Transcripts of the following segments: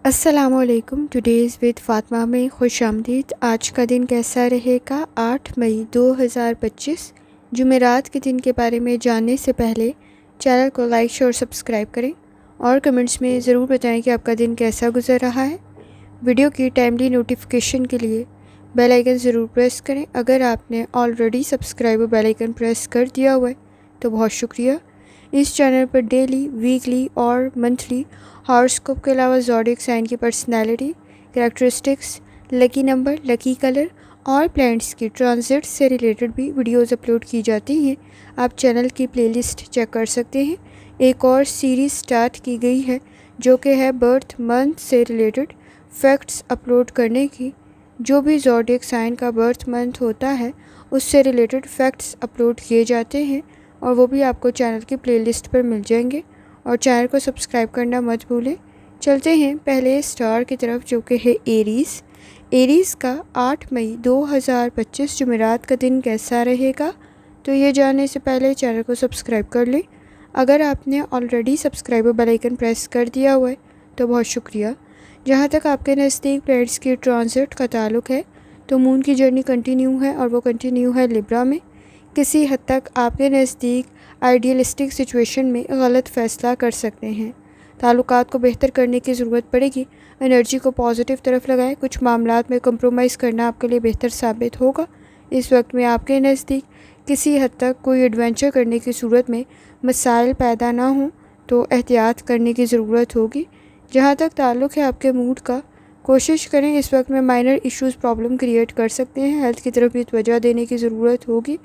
السلام علیکم. Today's with Fatima میں خوش آمدید. آج کا دن کیسا رہے گا؟ 8 مئی 2025 جمعرات کے دن کے بارے میں جاننے سے پہلے چینل کو لائک شیئر اور سبسکرائب کریں اور کمنٹس میں ضرور بتائیں کہ آپ کا دن کیسا گزر رہا ہے. ویڈیو کی ٹائملی نوٹیفیکیشن کے لیے بیل آئیکن ضرور پریس کریں. اگر آپ نے آلریڈی سبسکرائب اور بیل آئیکن پریس کر دیا ہوا ہے تو بہت شکریہ. اس چینل پر ڈیلی، ویکلی اور منتھلی ہاراسکوپ کے علاوہ زوڈیک سائن کی پرسنالٹی، کریکٹرسٹکس، لکی نمبر، لکی کلر اور پلانٹس کی ٹرانزٹ سے ریلیٹڈ بھی ویڈیوز اپلوڈ کی جاتی ہیں. آپ چینل کی پلے لسٹ چیک کر سکتے ہیں. ایک اور سیریز سٹارٹ کی گئی ہے جو کہ ہے برتھ منتھ سے ریلیٹڈ فیکٹس اپلوڈ کرنے کی. جو بھی زوڈیک سائن کا برتھ منتھ ہوتا ہے اس سے ریلیٹڈ فیکٹس اپلوڈ کیے جاتے ہیں اور وہ بھی آپ کو چینل کی پلے لسٹ پر مل جائیں گے. اور چینل کو سبسکرائب کرنا مت بھولیں. چلتے ہیں پہلے اسٹار کی طرف جو کہ ہے ایریز. ایریز کا 8 مئی 2025 جمعرات کا دن کیسا رہے گا؟ تو یہ جاننے سے پہلے چینل کو سبسکرائب کر لیں. اگر آپ نے already subscribe bell icon press کر دیا ہوا ہے تو بہت شکریہ. جہاں تک آپ کے نزدیک پلانٹس کی ٹرانزٹ کا تعلق ہے تو مون کی جرنی کنٹینیو ہے اور وہ کنٹینیو ہے لیبرا میں. کسی حد تک آپ کے نزدیک آئیڈیلسٹک سچویشن میں غلط فیصلہ کر سکتے ہیں. تعلقات کو بہتر کرنے کی ضرورت پڑے گی. انرجی کو پازیٹیو طرف لگائیں. کچھ معاملات میں کمپرومائز کرنا آپ کے لیے بہتر ثابت ہوگا. اس وقت میں آپ کے نزدیک کسی حد تک کوئی ایڈونچر کرنے کی صورت میں مسائل پیدا نہ ہوں تو احتیاط کرنے کی ضرورت ہوگی. جہاں تک تعلق ہے آپ کے موڈ کا، کوشش کریں. اس وقت میں مائنر ایشوز پرابلم کریٹ کر سکتے ہیں. ہیلتھ کی طرف بھی توجہ دینے کی ضرورت ہوگی.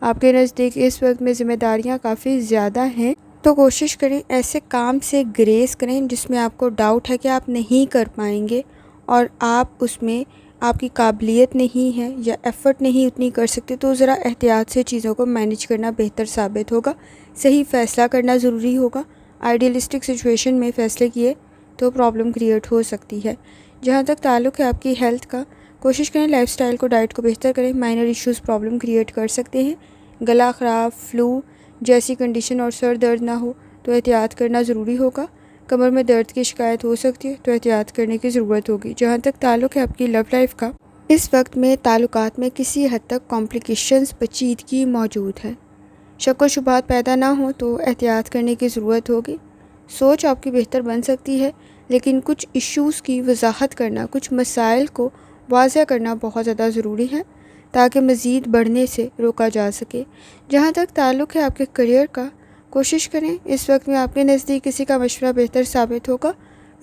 آپ کے نزدیک اس وقت میں ذمہ داریاں کافی زیادہ ہیں تو کوشش کریں ایسے کام سے گریز کریں جس میں آپ کو ڈاؤٹ ہے کہ آپ نہیں کر پائیں گے اور آپ اس میں آپ کی قابلیت نہیں ہے یا ایفرٹ نہیں اتنی کر سکتے تو ذرا احتیاط سے چیزوں کو مینیج کرنا بہتر ثابت ہوگا. صحیح فیصلہ کرنا ضروری ہوگا. آئیڈیلسٹک سچویشن میں فیصلے کیے تو پرابلم کریٹ ہو سکتی ہے. جہاں تک تعلق ہے آپ کی ہیلتھ کا، کوشش کریں لائف سٹائل کو، ڈائٹ کو بہتر کریں. مائنر ایشوز پرابلم کریٹ کر سکتے ہیں. گلا خراب، فلو جیسی کنڈیشن اور سر درد نہ ہو تو احتیاط کرنا ضروری ہوگا. کمر میں درد کی شکایت ہو سکتی ہے تو احتیاط کرنے کی ضرورت ہوگی. جہاں تک تعلق ہے آپ کی لو لائف کا، اس وقت میں تعلقات میں کسی حد تک کمپلیکیشنز پیچیدگی موجود ہے. شک و شبہات پیدا نہ ہوں تو احتیاط کرنے کی ضرورت ہوگی. سوچ آپ کی بہتر بن سکتی ہے لیکن کچھ ایشوز کی وضاحت کرنا، کچھ مسائل کو واضح کرنا بہت زیادہ ضروری ہے تاکہ مزید بڑھنے سے روکا جا سکے. جہاں تک تعلق ہے آپ کے کریئر کا، کوشش کریں اس وقت میں آپ کے نزدیک کسی کا مشورہ بہتر ثابت ہوگا.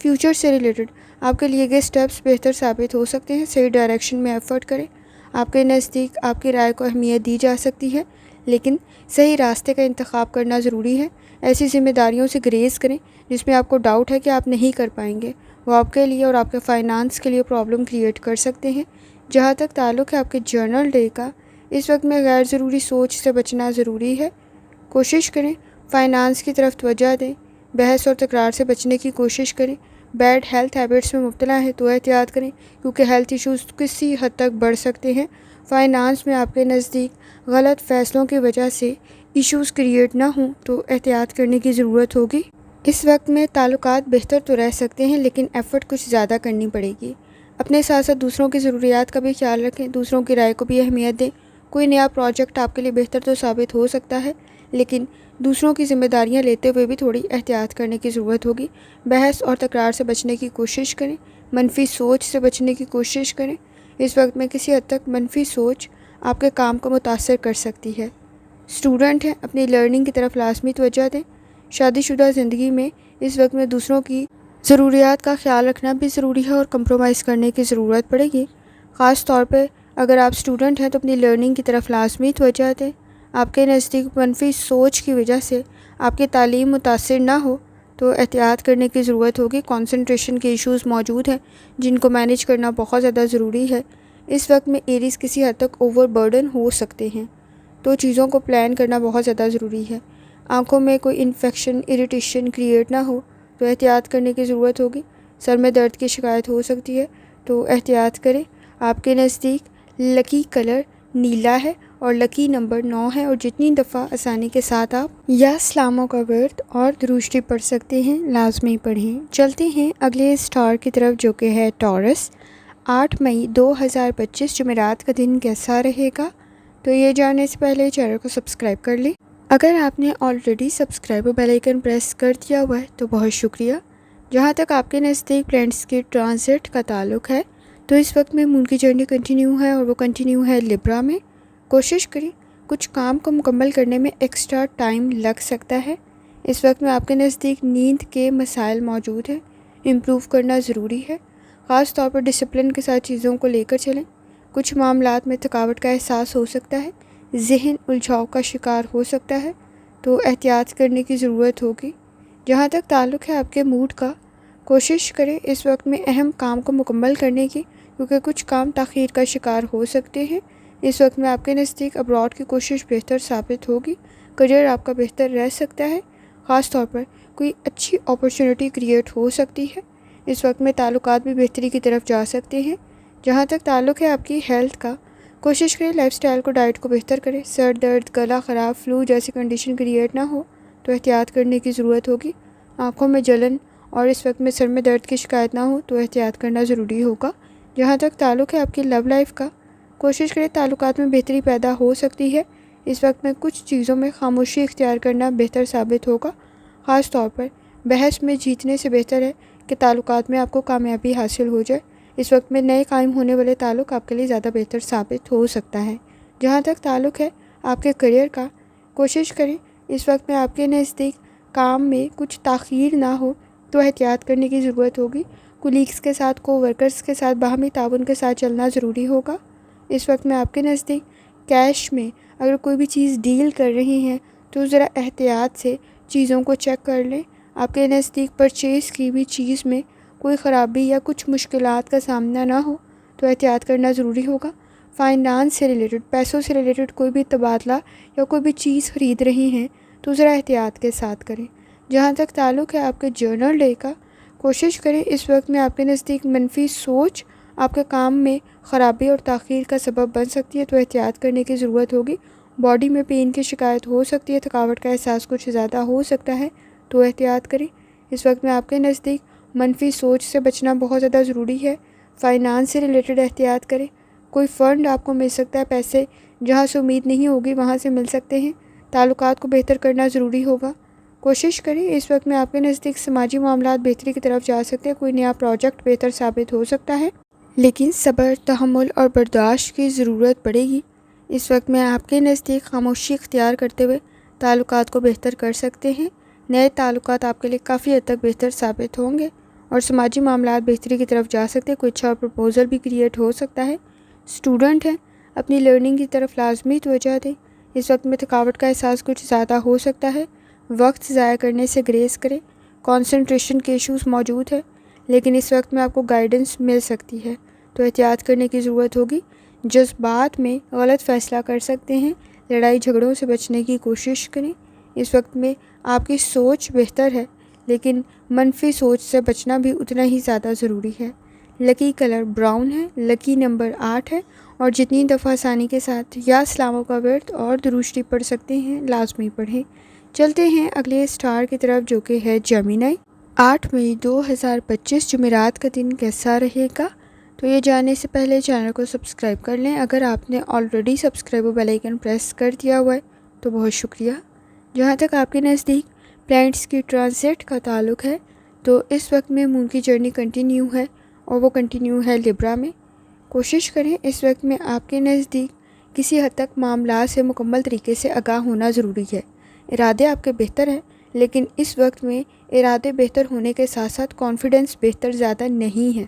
فیوچر سے ریلیٹڈ آپ کے لیے گئے سٹیپس بہتر ثابت ہو سکتے ہیں. صحیح ڈائریکشن میں ایفرٹ کریں. آپ کے نزدیک آپ کی رائے کو اہمیت دی جا سکتی ہے لیکن صحیح راستے کا انتخاب کرنا ضروری ہے. ایسی ذمہ داریوں سے گریز کریں جس میں آپ کو ڈاؤٹ ہے کہ آپ نہیں کر پائیں گے. وہ آپ کے لیے اور آپ کے فائنانس کے لیے پرابلم کریٹ کر سکتے ہیں. جہاں تک تعلق ہے آپ کے جرنل ڈے کا، اس وقت میں غیر ضروری سوچ سے بچنا ضروری ہے. کوشش کریں فائنانس کی طرف توجہ دیں. بحث اور تکرار سے بچنے کی کوشش کریں. بیڈ ہیلتھ ہیبٹس میں مبتلا ہے تو احتیاط کریں کیونکہ ہیلتھ ایشوز کسی حد تک بڑھ سکتے ہیں. فائنانس میں آپ کے نزدیک غلط فیصلوں کی وجہ سے ایشوز کریٹ نہ ہوں تو احتیاط کرنے کی ضرورت ہوگی. اس وقت میں تعلقات بہتر تو رہ سکتے ہیں لیکن ایفرٹ کچھ زیادہ کرنی پڑے گی. اپنے ساتھ ساتھ دوسروں کی ضروریات کا بھی خیال رکھیں. دوسروں کی رائے کو بھی اہمیت دیں. کوئی نیا پروجیکٹ آپ کے لیے بہتر تو ثابت ہو سکتا ہے لیکن دوسروں کی ذمہ داریاں لیتے ہوئے بھی تھوڑی احتیاط کرنے کی ضرورت ہوگی. بحث اور تکرار سے بچنے کی کوشش کریں. منفی سوچ سے بچنے کی کوشش کریں. اس وقت میں کسی حد تک منفی سوچ آپ کے کام کو متاثر کر سکتی ہے. اسٹوڈنٹ ہیں، اپنی لرننگ کی طرف لازمی توجہ دیں. شادی شدہ زندگی میں اس وقت میں دوسروں کی ضروریات کا خیال رکھنا بھی ضروری ہے اور کمپرومائز کرنے کی ضرورت پڑے گی. خاص طور پہ اگر آپ اسٹوڈنٹ ہیں تو اپنی لرننگ کی طرف لازمی توجہ دیں. آپ کے نزدیک منفی سوچ کی وجہ سے آپ کی تعلیم متاثر نہ ہو تو احتیاط کرنے کی ضرورت ہوگی. کنسنٹریشن کے ایشوز موجود ہیں جن کو مینیج کرنا بہت زیادہ ضروری ہے. اس وقت میں ایریز کسی حد تک اوور برڈن ہو سکتے ہیں تو چیزوں کو پلان کرنا بہت زیادہ ضروری ہے. آنکھوں میں کوئی انفیکشن، اریٹیشن کریٹ نہ ہو تو احتیاط کرنے کی ضرورت ہوگی. سر میں درد کی شکایت ہو سکتی ہے تو احتیاط کریں. آپ کے نزدیک لکی کلر نیلا ہے اور لکی نمبر 9 ہے، اور جتنی دفعہ آسانی کے ساتھ آپ یا سلاموں کا ورد اور درود شریف پڑھ سکتے ہیں لازمی پڑھیں۔ چلتے ہیں اگلے اسٹار کی طرف جو کہ ہے ٹورس۔ 8 مئی 2025 جمعرات کا دن کیسا رہے گا؟ تو یہ جاننے سے پہلے چینل کو سبسکرائب کر لیں۔ اگر آپ نے آلریڈی سبسکرائب اور بیل آئیکن پریس کر دیا ہوا ہے تو بہت شکریہ۔ جہاں تک آپ کے نزدیک پلانٹس کے ٹرانزٹ کا تعلق ہے تو اس وقت میں مون کی جرنی کنٹینیو ہے، اور وہ کنٹینیو ہے لبرا میں۔ کوشش کریں، کچھ کام کو مکمل کرنے میں ایکسٹرا ٹائم لگ سکتا ہے۔ اس وقت میں آپ کے نزدیک نیند کے مسائل موجود ہیں، امپروو کرنا ضروری ہے۔ خاص طور پر ڈسپلن کے ساتھ چیزوں کو لے کر چلیں۔ کچھ معاملات میں تھکاوٹ کا احساس ہو سکتا ہے، ذہن الجھاؤ کا شکار ہو سکتا ہے، تو احتیاط کرنے کی ضرورت ہوگی۔ جہاں تک تعلق ہے آپ کے موڈ کا، کوشش کریں اس وقت میں اہم کام کو مکمل کرنے کی، کیونکہ کچھ کام تاخیر کا شکار ہو سکتے ہیں۔ اس وقت میں آپ کے نزدیک ابراڈ کی کوشش بہتر ثابت ہوگی۔ کریئر آپ کا بہتر رہ سکتا ہے، خاص طور پر کوئی اچھی اپرچونٹی کریٹ ہو سکتی ہے۔ اس وقت میں تعلقات بھی بہتری کی طرف جا سکتے ہیں۔ جہاں تک تعلق ہے آپ کی ہیلتھ کا، کوشش کریں لائف سٹائل کو، ڈائٹ کو بہتر کریں۔ سر درد، گلا خراب، فلو جیسی کنڈیشن کریٹ نہ ہو تو احتیاط کرنے کی ضرورت ہوگی۔ آنکھوں میں جلن اور اس وقت میں سر میں درد کی شکایت نہ ہو تو احتیاط کرنا ضروری ہوگا۔ جہاں تک تعلق ہے آپ کی لو لائف کا، کوشش کریں تعلقات میں بہتری پیدا ہو سکتی ہے۔ اس وقت میں کچھ چیزوں میں خاموشی اختیار کرنا بہتر ثابت ہوگا۔ خاص طور پر بحث میں جیتنے سے بہتر ہے کہ تعلقات میں آپ کو کامیابی حاصل ہو جائے۔ اس وقت میں نئے قائم ہونے والے تعلق آپ کے لیے زیادہ بہتر ثابت ہو سکتا ہے۔ جہاں تک تعلق ہے آپ کے کریئر کا، کوشش کریں اس وقت میں آپ کے نزدیک کام میں کچھ تاخیر نہ ہو تو احتیاط کرنے کی ضرورت ہوگی۔ کولیگس کے ساتھ، کو ورکرز کے ساتھ باہمی تعاون کے ساتھ چلنا ضروری ہوگا۔ اس وقت میں آپ کے نزدیک کیش میں اگر کوئی بھی چیز ڈیل کر رہی ہیں تو ذرا احتیاط سے چیزوں کو چیک کر لیں۔ آپ کے نزدیک پرچیز کی بھی چیز میں کوئی خرابی یا کچھ مشکلات کا سامنا نہ ہو تو احتیاط کرنا ضروری ہوگا۔ فائنانس سے ریلیٹڈ، پیسوں سے ریلیٹڈ کوئی بھی تبادلہ یا کوئی بھی چیز خرید رہی ہیں تو ذرا احتیاط کے ساتھ کریں۔ جہاں تک تعلق ہے آپ کے جرنل ڈے کا، کوشش کریں اس وقت میں آپ کے نزدیک منفی سوچ آپ کے کام میں خرابی اور تاخیر کا سبب بن سکتی ہے، تو احتیاط کرنے کی ضرورت ہوگی۔ باڈی میں پین کی شکایت ہو سکتی ہے، تھکاوٹ کا احساس کچھ زیادہ ہو سکتا ہے، تو احتیاط کریں۔ اس وقت میں آپ کے نزدیک منفی سوچ سے بچنا بہت زیادہ ضروری ہے۔ فائنانس سے ریلیٹڈ احتیاط کریں۔ کوئی فنڈ آپ کو مل سکتا ہے، پیسے جہاں سے امید نہیں ہوگی وہاں سے مل سکتے ہیں۔ تعلقات کو بہتر کرنا ضروری ہوگا۔ کوشش کریں اس وقت میں آپ کے نزدیک سماجی معاملات بہتری کی طرف جا سکتے ہیں۔ کوئی نیا پروجیکٹ بہتر ثابت ہو سکتا ہے، لیکن صبر، تحمل اور برداشت کی ضرورت پڑے گی۔ اس وقت میں آپ کے نزدیک خاموشی اختیار کرتے ہوئے تعلقات کو بہتر کر سکتے ہیں۔ نئے تعلقات آپ کے لیے کافی حد تک بہتر ثابت ہوں گے اور سماجی معاملات بہتری کی طرف جا سکتے ہیں۔ کوئی اچھا پرپوزل بھی کریٹ ہو سکتا ہے۔ اسٹوڈنٹ ہیں، اپنی لرننگ کی طرف لازمی توجہ دیں۔ اس وقت میں تھکاوٹ کا احساس کچھ زیادہ ہو سکتا ہے، وقت ضائع کرنے سے گریز کریں۔ کنسنٹریشن کے ایشوز موجود ہیں، لیکن اس وقت میں آپ کو گائیڈنس مل سکتی ہے، تو احتیاط کرنے کی ضرورت ہوگی۔ جذبات میں غلط فیصلہ کر سکتے ہیں، لڑائی جھگڑوں سے بچنے کی کوشش کریں۔ اس وقت میں آپ کی سوچ بہتر ہے، لیکن منفی سوچ سے بچنا بھی اتنا ہی زیادہ ضروری ہے۔ لکی کلر براؤن ہے، لکی نمبر 8 ہے، اور جتنی دفعہ آسانی کے ساتھ یا سلاموں کا ورد اور درود شریف پڑھ سکتے ہیں لازمی پڑھیں۔ چلتے ہیں اگلے اسٹار کی طرف جو کہ ہے جیمینائی۔ 8 مئی 2025 جمعرات کا دن کیسا رہے گا؟ تو یہ جاننے سے پہلے چینل کو سبسکرائب کر لیں۔ اگر آپ نے آلریڈی سبسکرائب اور بیل آئیکن پریس کر دیا ہوا ہے تو بہت شکریہ۔ جہاں تک آپ کے نزدیک پلانٹس کی ٹرانزٹ کا تعلق ہے تو اس وقت میں مون کی جرنی کنٹینیو ہے، اور وہ کنٹینیو ہے لبرا میں۔ کوشش کریں اس وقت میں آپ کے نزدیک کسی حد تک معاملات سے مکمل طریقے سے آگاہ ہونا ضروری ہے۔ ارادے آپ کے بہتر ہیں، لیکن اس وقت میں ارادے بہتر ہونے کے ساتھ ساتھ کانفیڈنس بہتر زیادہ نہیں ہے۔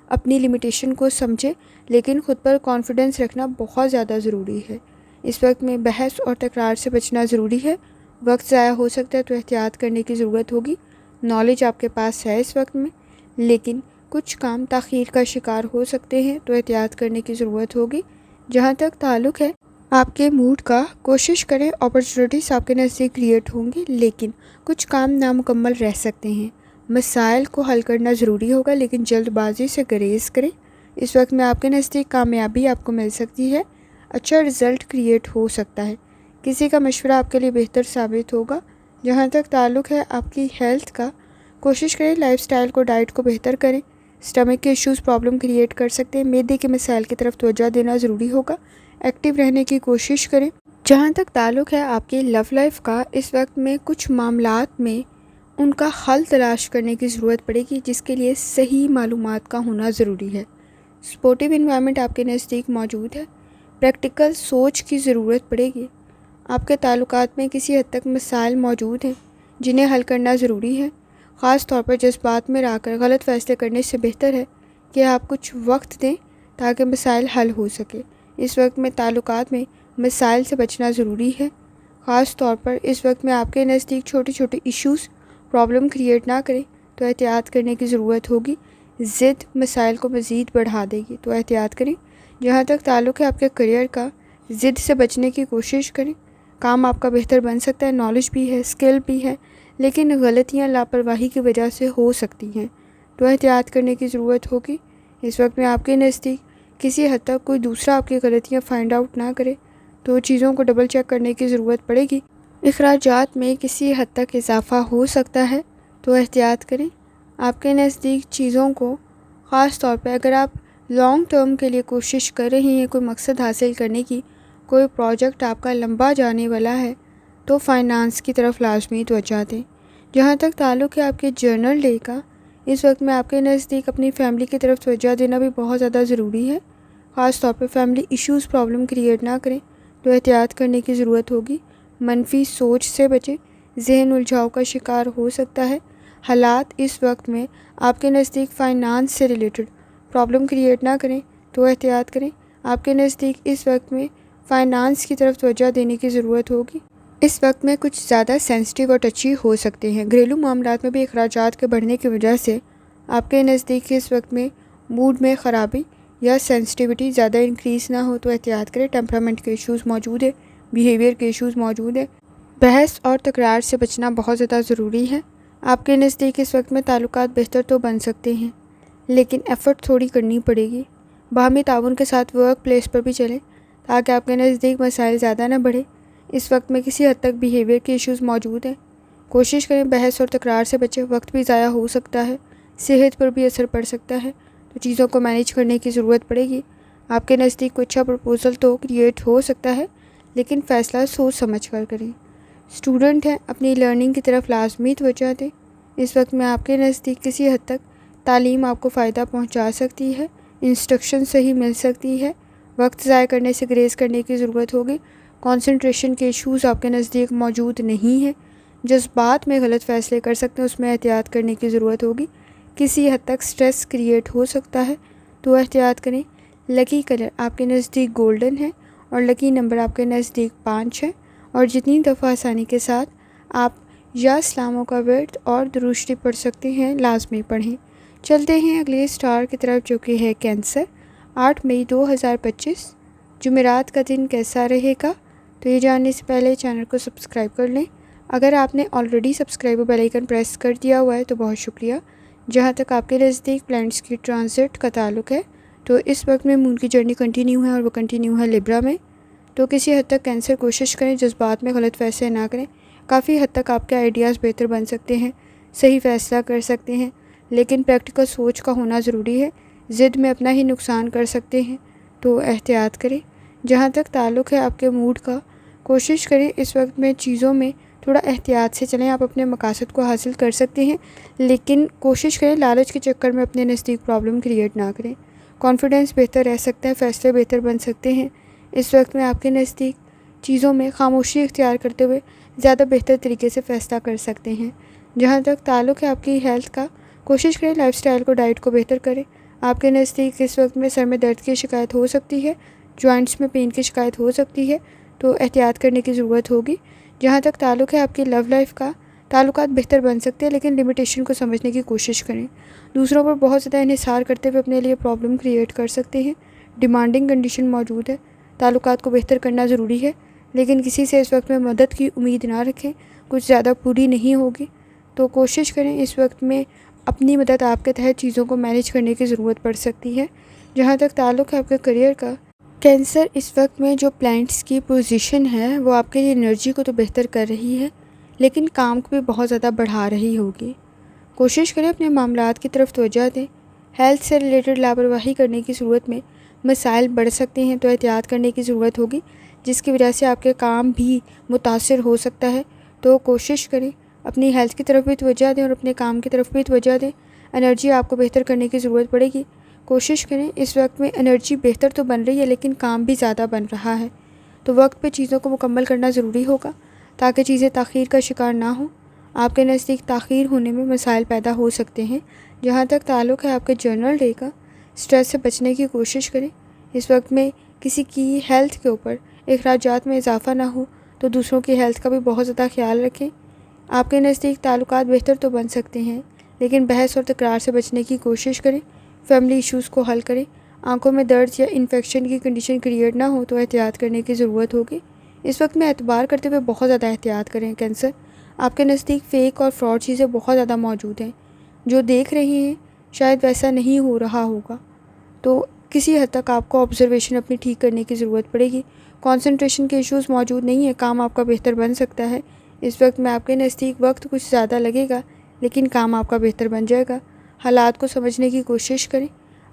اپنی لمیٹیشن کو سمجھیں، لیکن خود پر کانفیڈنس رکھنا بہت زیادہ ضروری ہے۔ اس وقت میں بحث اور تکرار سے بچنا ضروری ہے۔ وقت ضائع ہو سکتا ہے تو احتیاط کرنے کی ضرورت ہوگی۔ نالج آپ کے پاس ہے اس وقت میں، لیکن کچھ کام تاخیر کا شکار ہو سکتے ہیں، تو احتیاط کرنے کی ضرورت ہوگی۔ جہاں تک تعلق ہے آپ کے موڈ کا، کوشش کریں اپرچونٹیز آپ کے نزدیک کریٹ ہوں گی، لیکن کچھ کام نامکمل رہ سکتے ہیں۔ مسائل کو حل کرنا ضروری ہوگا، لیکن جلد بازی سے گریز کریں۔ اس وقت میں آپ کے نزدیک کامیابی آپ کو مل سکتی ہے۔ اچھا رزلٹ کریٹ ہو سکتا ہے۔ کسی کا مشورہ آپ کے لیے بہتر ثابت ہوگا۔ جہاں تک تعلق ہے آپ کی ہیلتھ کا، کوشش کریں لائف سٹائل کو، ڈائٹ کو بہتر کریں۔ اسٹمک کے ایشوز پرابلم کریٹ کر سکتے ہیں، معدے کے مسائل کی طرف توجہ دینا ضروری ہوگا۔ ایکٹیو رہنے کی کوشش کریں۔ جہاں تک تعلق ہے آپ کی لو لائف کا، اس وقت میں کچھ معاملات میں ان کا حل تلاش کرنے کی ضرورت پڑے گی، جس کے لیے صحیح معلومات کا ہونا ضروری ہے۔ سپورٹیو انوائرمنٹ آپ کے نزدیک موجود ہے۔ پریکٹیکل سوچ کی ضرورت پڑے گی۔ آپ کے تعلقات میں کسی حد تک مسائل موجود ہیں جنہیں حل کرنا ضروری ہے۔ خاص طور پر جذبات میں آ کر غلط فیصلے کرنے سے بہتر ہے کہ آپ کچھ وقت دیں تاکہ مسائل حل ہو سکے۔ اس وقت میں تعلقات میں مسائل سے بچنا ضروری ہے۔ خاص طور پر اس وقت میں آپ کے نزدیک چھوٹے چھوٹے ایشوز پرابلم کریٹ نہ کریں تو احتیاط کرنے کی ضرورت ہوگی۔ ضد مسائل کو مزید بڑھا دے گی، تو احتیاط کریں۔ جہاں تک تعلق ہے آپ کے کریئر کا، ضد سے بچنے کی کوشش کریں۔ کام آپ کا بہتر بن سکتا ہے، نالج بھی ہے، اسکل بھی ہے، لیکن غلطیاں لاپرواہی کی وجہ سے ہو سکتی ہیں، تو احتیاط کرنے کی ضرورت ہوگی۔ اس وقت میں آپ کے نزدیک کسی حد تک کوئی دوسرا آپ کی غلطیاں فائنڈ آؤٹ نہ کرے تو چیزوں کو ڈبل چیک کرنے کی ضرورت پڑے گی۔ اخراجات میں کسی حد تک اضافہ ہو سکتا ہے، تو احتیاط کریں۔ آپ کے نزدیک چیزوں کو، خاص طور پہ اگر آپ لانگ ٹرم کے لیے کوشش کر رہے ہیں کوئی مقصد حاصل کرنے کی، کوئی پروجیکٹ آپ کا لمبا جانے والا ہے، تو فائنانس کی طرف لازمی توجہ دیں۔ جہاں تک تعلق ہے آپ کے جرنل ڈے کا، اس وقت میں آپ کے نزدیک اپنی فیملی کی طرف توجہ دینا بھی بہت زیادہ ضروری ہے۔ خاص طور پہ فیملی ایشوز پرابلم کریٹ نہ کریں تو احتیاط کرنے کی ضرورت ہوگی۔ منفی سوچ سے بچیں، ذہن الجھاؤ کا شکار ہو سکتا ہے۔ حالات اس وقت میں آپ کے نزدیک فائنانس سے ریلیٹڈ پرابلم کریٹ نہ کریں تو احتیاط کریں۔ آپ کے نزدیک اس وقت میں فائنانس کی طرف توجہ دینے کی ضرورت ہوگی۔ اس وقت میں کچھ زیادہ سینسٹیو اور ٹچی ہو سکتے ہیں۔ گھریلو معاملات میں بھی اخراجات کے بڑھنے کی وجہ سے آپ کے نزدیک اس وقت میں موڈ میں خرابی یا سینسٹیوٹی زیادہ انکریز نہ ہو تو احتیاط کریں۔ ٹیمپرامنٹ کے ایشوز موجود ہیں، بیہیویئر کے ایشوز موجود ہیں۔ بحث اور تکرار سے بچنا بہت زیادہ ضروری ہے۔ آپ کے نزدیک اس وقت میں تعلقات بہتر تو بن سکتے ہیں، لیکن ایفرٹ تھوڑی کرنی پڑے گی۔ باہمی تعاون کے ساتھ ورک پلیس پر بھی چلیں تاکہ آپ کے نزدیک مسائل زیادہ نہ بڑھیں۔ اس وقت میں کسی حد تک بیہیویئر کے ایشوز موجود ہیں۔ کوشش کریں بحث اور تکرار سے بچیں، وقت بھی ضائع ہو سکتا ہے، صحت پر بھی اثر پڑ سکتا ہے، تو چیزوں کو مینیج کرنے کی ضرورت پڑے گی۔ آپ کے نزدیک کوئی اچھا پرپوزل تو کریٹ ہو سکتا ہے، لیکن فیصلہ سوچ سمجھ کر کریں۔ اسٹوڈنٹ ہیں، اپنی لرننگ کی طرف لازمی توجہ دیں۔ اس وقت میں آپ کے نزدیک کسی حد تک تعلیم آپ کو فائدہ پہنچا سکتی ہے، انسٹرکشن صحیح مل سکتی ہے۔ وقت ضائع کرنے سے گریز کرنے کی ضرورت ہوگی۔ کنسنٹریشن کے ایشوز آپ کے نزدیک موجود نہیں ہیں۔ جذبات میں غلط فیصلے کر سکتے ہیں، اس میں احتیاط کرنے کی ضرورت ہوگی۔ کسی حد تک سٹریس کریٹ ہو سکتا ہے، تو احتیاط کریں۔ لکی کلر آپ کے نزدیک گولڈن ہے اور لکی نمبر آپ کے نزدیک 5 ہے، اور جتنی دفعہ آسانی کے ساتھ آپ یا اسلاموں کا ورد اور درود شریف پڑھ سکتے ہیں، لازمی پڑھیں۔ چلتے ہیں اگلے اسٹار کی طرف جو کہ ہے کینسر۔ 8 مئی 2025 جمعرات کا دن کیسا رہے گا؟ تو یہ جاننے سے پہلے چینل کو سبسکرائب کر لیں۔ اگر آپ نے already subscribe bell icon press کر دیا ہوا ہے تو بہت شکریہ۔ جہاں تک آپ کے نزدیک پلانٹس کی ٹرانزٹ کا تعلق ہے، تو اس وقت میں مون کی جرنی کنٹینیو ہے اور وہ کنٹینیو ہے لیبرا میں، تو کسی حد تک کینسر کوشش کریں جذبات میں غلط فیصلے نہ کریں۔ کافی حد تک آپ کے آئیڈیاز بہتر بن سکتے ہیں، صحیح فیصلہ کر سکتے ہیں، لیکن پریکٹیکل سوچ کا ہونا ضروری ہے۔ ضد میں اپنا ہی نقصان کر سکتے ہیں، تو احتیاط کریں۔ جہاں تک تعلق ہے آپ کے موڈ کا، کوشش کریں اس وقت میں چیزوں میں تھوڑا احتیاط سے چلیں۔ آپ اپنے مقاصد کو حاصل کر سکتے ہیں، لیکن کوشش کریں لالچ کے چکر میں اپنے نزدیک پرابلم کریٹ نہ کریں۔ کانفیڈنس بہتر رہ سکتا ہے، فیصلے بہتر بن سکتے ہیں۔ اس وقت میں آپ کے نزدیک چیزوں میں خاموشی اختیار کرتے ہوئے زیادہ بہتر طریقے سے فیصلہ کر سکتے ہیں۔ جہاں تک تعلق ہے آپ کی ہیلتھ کا، کوشش کریں لائف سٹائل کو، ڈائٹ کو بہتر کریں۔ آپ کے نزدیک اس وقت میں سر میں درد کی شکایت ہو سکتی ہے، جوائنٹس میں پین کی شکایت ہو سکتی ہے، تو احتیاط کرنے کی ضرورت ہوگی۔ جہاں تک تعلق ہے آپ کی لو لائف کا، تعلقات بہتر بن سکتے ہیں، لیکن لمیٹیشن کو سمجھنے کی کوشش کریں۔ دوسروں پر بہت زیادہ انحصار کرتے ہوئے اپنے لیے پرابلم کریٹ کر سکتے ہیں۔ ڈیمانڈنگ کنڈیشن موجود ہے، تعلقات کو بہتر کرنا ضروری ہے، لیکن کسی سے اس وقت میں مدد کی امید نہ رکھیں، کچھ زیادہ پوری نہیں ہوگی، تو کوشش کریں اس وقت میں اپنی مدد آپ کے تحت چیزوں کو مینیج کرنے کی ضرورت پڑ سکتی ہے۔ جہاں تک تعلق ہے آپ کے کریئر کا، کینسر، اس وقت میں جو پلانٹس کی پوزیشن ہے وہ آپ کے لیے انرجی کو تو بہتر کر رہی ہے، لیکن کام کو بھی بہت زیادہ بڑھا رہی ہوگی۔ کوشش کریں اپنے معاملات کی طرف توجہ دیں۔ ہیلتھ سے ریلیٹڈ لاپرواہی کرنے کی صورت میں مسائل بڑھ سکتے ہیں، تو احتیاط کرنے کی ضرورت ہوگی، جس کی وجہ سے آپ کے کام بھی متاثر ہو سکتا ہے۔ تو کوشش کریں اپنی ہیلتھ کی طرف بھی توجہ دیں اور اپنے کام کی طرف بھی توجہ دیں۔ انرجی آپ کو بہتر کرنے کی ضرورت پڑے گی۔ کوشش کریں، اس وقت میں انرجی بہتر تو بن رہی ہے لیکن کام بھی زیادہ بن رہا ہے، تو وقت پہ چیزوں کو مکمل کرنا ضروری ہوگا تاکہ چیزیں تاخیر کا شکار نہ ہوں۔ آپ کے نزدیک تاخیر ہونے میں مسائل پیدا ہو سکتے ہیں۔ جہاں تک تعلق ہے آپ کے جنرل ڈے کا، سٹریس سے بچنے کی کوشش کریں۔ اس وقت میں کسی کی ہیلتھ کے اوپر اخراجات میں اضافہ نہ ہو، تو دوسروں کی ہیلتھ کا بھی بہت زیادہ خیال رکھیں۔ آپ کے نزدیک تعلقات بہتر تو بن سکتے ہیں، لیکن بحث اور تکرار سے بچنے کی کوشش کریں۔ فیملی ایشوز کو حل کریں۔ آنکھوں میں درد یا انفیکشن کی کنڈیشن کریٹ نہ ہو تو احتیاط کرنے کی ضرورت ہوگی۔ اس وقت میں اعتبار کرتے ہوئے بہت زیادہ احتیاط کریں۔ کینسر، آپ کے نزدیک فیک اور فراڈ چیزیں بہت زیادہ موجود ہیں۔ جو دیکھ رہے ہیں شاید ویسا نہیں ہو رہا ہوگا، تو کسی حد تک آپ کو آبزرویشن اپنی ٹھیک کرنے کی ضرورت پڑے گی۔ کنسنٹریشن کے ایشوز موجود نہیں ہیں، کام آپ کا بہتر بن سکتا ہے۔ اس وقت میں آپ کے نزدیک وقت کچھ زیادہ لگے گا لیکن کام آپ کا بہتر بن جائے گا۔ حالات کو سمجھنے کی کوشش کریں۔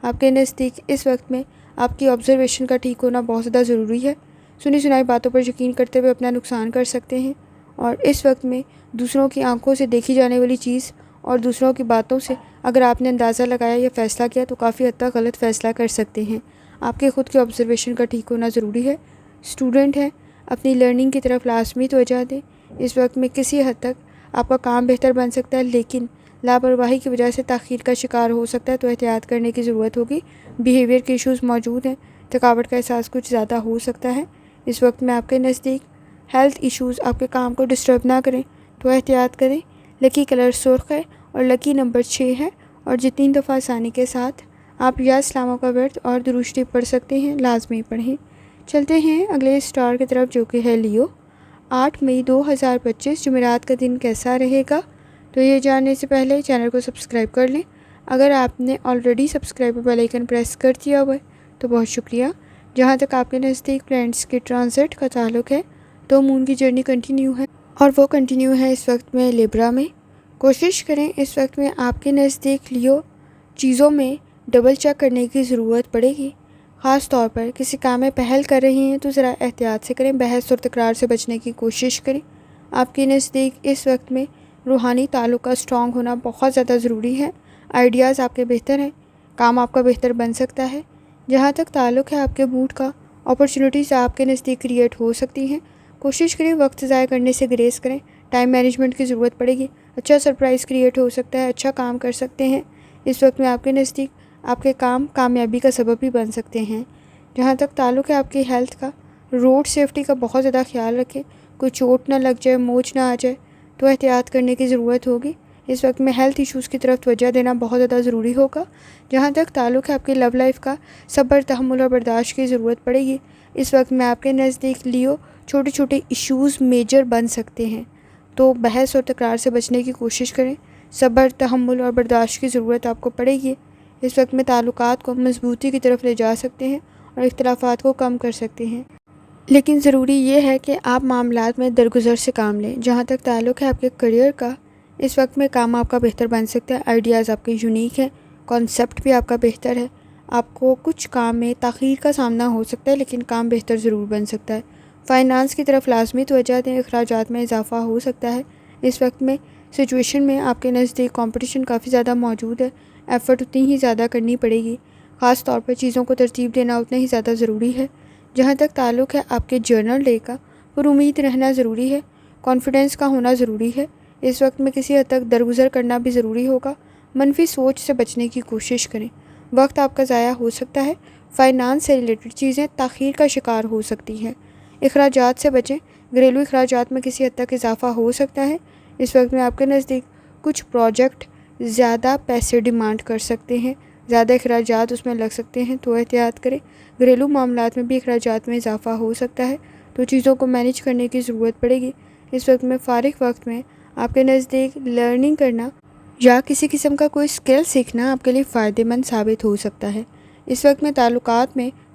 آپ کے نزدیک اس وقت میں آپ کی آبزرویشن کا ٹھیک ہونا بہت زیادہ ضروری ہے۔ سنی سنائی باتوں پر یقین کرتے ہوئے اپنا نقصان کر سکتے ہیں، اور اس وقت میں دوسروں کی آنکھوں سے دیکھی جانے والی چیز اور دوسروں کی باتوں سے اگر آپ نے اندازہ لگایا یا فیصلہ کیا تو کافی حد تک غلط فیصلہ کر سکتے ہیں۔ آپ کے خود کے آبزرویشن کا ٹھیک ہونا ضروری ہے۔ اسٹوڈنٹ ہیں، اپنی لرننگ کی طرف لازمی توجہ دیں۔ اس وقت میں کسی حد تک آپ کا کام بہتر بن سکتا ہے لیکن لاپرواہی کی وجہ سے تاخیر کا شکار ہو سکتا ہے، تو احتیاط کرنے کی ضرورت ہوگی۔ بیہیویئر کے ایشوز موجود ہیں، تھکاوٹ کا احساس کچھ زیادہ ہو سکتا ہے۔ اس وقت میں آپ کے نزدیک ہیلتھ ایشوز آپ کے کام کو ڈسٹرب نہ کریں تو احتیاط کریں۔ لکی کلر سرخ ہے اور لکی نمبر 6 ہے، اور جتنی دفعہ آسانی کے ساتھ آپ یا اسلاموں کا ورد اور درود شریف پڑھ سکتے ہیں لازمی پڑھیں۔ چلتے ہیں اگلے اسٹار کی طرف جو کہ ہے لیو۔ 8 مئی 2025 جمعرات کا دن کیسا رہے گا؟ تو یہ جاننے سے پہلے چینل کو سبسکرائب کر لیں۔ اگر آپ نے already subscribe bell icon press کر دیا ہوا ہے تو بہت شکریہ۔ جہاں تک آپ کے نزدیک پلانٹس کے ٹرانزٹ کا تعلق ہے تو مون کی جرنی کنٹینیو ہے، اور وہ کنٹینیو ہے اس وقت میں لیبرا میں۔ کوشش کریں اس وقت میں آپ کے نزدیک لیو چیزوں میں ڈبل چیک کرنے کی ضرورت پڑے گی۔ خاص طور پر کسی کام میں پہل کر رہے ہیں تو ذرا احتیاط سے کریں، بحث اور تکرار سے بچنے کی کوشش کریں۔ آپ کے نزدیک اس وقت میں روحانی تعلق کا اسٹرانگ ہونا بہت زیادہ ضروری ہے۔ آئیڈیاز آپ کے بہتر ہیں، کام آپ کا بہتر بن سکتا ہے۔ جہاں تک تعلق ہے آپ کے موڈ کا، اپرچونیٹیز آپ کے نزدیک کریٹ ہو سکتی ہیں۔ کوشش کریں وقت ضائع کرنے سے گریز کریں، ٹائم مینجمنٹ کی ضرورت پڑے گی۔ اچھا سرپرائز کریٹ ہو سکتا ہے، اچھا کام کر سکتے ہیں۔ اس وقت میں آپ کے نزدیک آپ کے کام کامیابی کا سبب بھی بن سکتے ہیں۔ جہاں تک تعلق ہے آپ کی ہیلتھ کا، روڈ سیفٹی کا بہت زیادہ خیال رکھیں، کوئی چوٹ نہ لگ جائے، موچ نہ آ جائے تو احتیاط کرنے کی ضرورت ہوگی۔ اس وقت میں ہیلتھ ایشوز کی طرف توجہ دینا بہت زیادہ ضروری ہوگا۔ جہاں تک تعلق ہے آپ کی لو لائف کا، صبر، تحمل اور برداشت کی ضرورت پڑے گی۔ اس وقت میں آپ کے نزدیک لیو چھوٹے چھوٹے ایشوز میجر بن سکتے ہیں، تو بحث اور تکرار سے بچنے کی کوشش کریں۔ صبر، تحمل اور برداشت کی ضرورت آپ کو پڑے گی۔ اس وقت میں تعلقات کو مضبوطی کی طرف لے جا سکتے ہیں اور اختلافات کو کم کر سکتے ہیں، لیکن ضروری یہ ہے کہ آپ معاملات میں درگزر سے کام لیں۔ جہاں تک تعلق ہے آپ کے کریئر کا، اس وقت میں کام آپ کا بہتر بن سکتا ہے، آئیڈیاز آپ کے یونیک ہیں، کانسیپٹ بھی آپ کا بہتر ہے۔ آپ کو کچھ کام میں تاخیر کا سامنا ہو سکتا ہے لیکن کام بہتر ضرور بن سکتا ہے۔ فائنانس کی طرف لازمی توجہ دیں، اخراجات میں اضافہ ہو سکتا ہے۔ اس وقت میں سچویشن میں آپ کے نزدیک کمپٹیشن کافی زیادہ موجود ہے، ایفرٹ اتنی ہی زیادہ کرنی پڑے گی۔ خاص طور پر چیزوں کو ترتیب دینا اتنا ہی زیادہ ضروری ہے۔ جہاں تک تعلق ہے آپ کے جرنل ڈے کا، پر امید رہنا ضروری ہے، کانفیڈنس کا ہونا ضروری ہے۔ اس وقت میں کسی حد تک درگزر کرنا بھی ضروری ہوگا۔ منفی سوچ سے بچنے کی کوشش کریں، وقت آپ کا ضائع ہو سکتا ہے۔ فائنانس سے ریلیٹڈ چیزیں تاخیر کا شکار ہو سکتی ہیں۔ اخراجات سے بچیں، گھریلو اخراجات میں کسی حد تک اضافہ ہو سکتا ہے۔ اس وقت میں آپ کے نزدیک کچھ پروجیکٹ زیادہ پیسے ڈیمانڈ کر سکتے ہیں، زیادہ اخراجات اس میں لگ سکتے ہیں، تو احتیاط کریں۔ گھریلو معاملات میں بھی اخراجات میں اضافہ ہو سکتا ہے، تو چیزوں کو مینیج کرنے کی ضرورت پڑے گی۔ اس وقت میں فارغ وقت میں آپ کے نزدیک لرننگ کرنا یا کسی قسم کا کوئی اسکل سیکھنا آپ کے لیے فائدہ مند ثابت ہو سکتا ہے۔ اس وقت میں تعلقات میں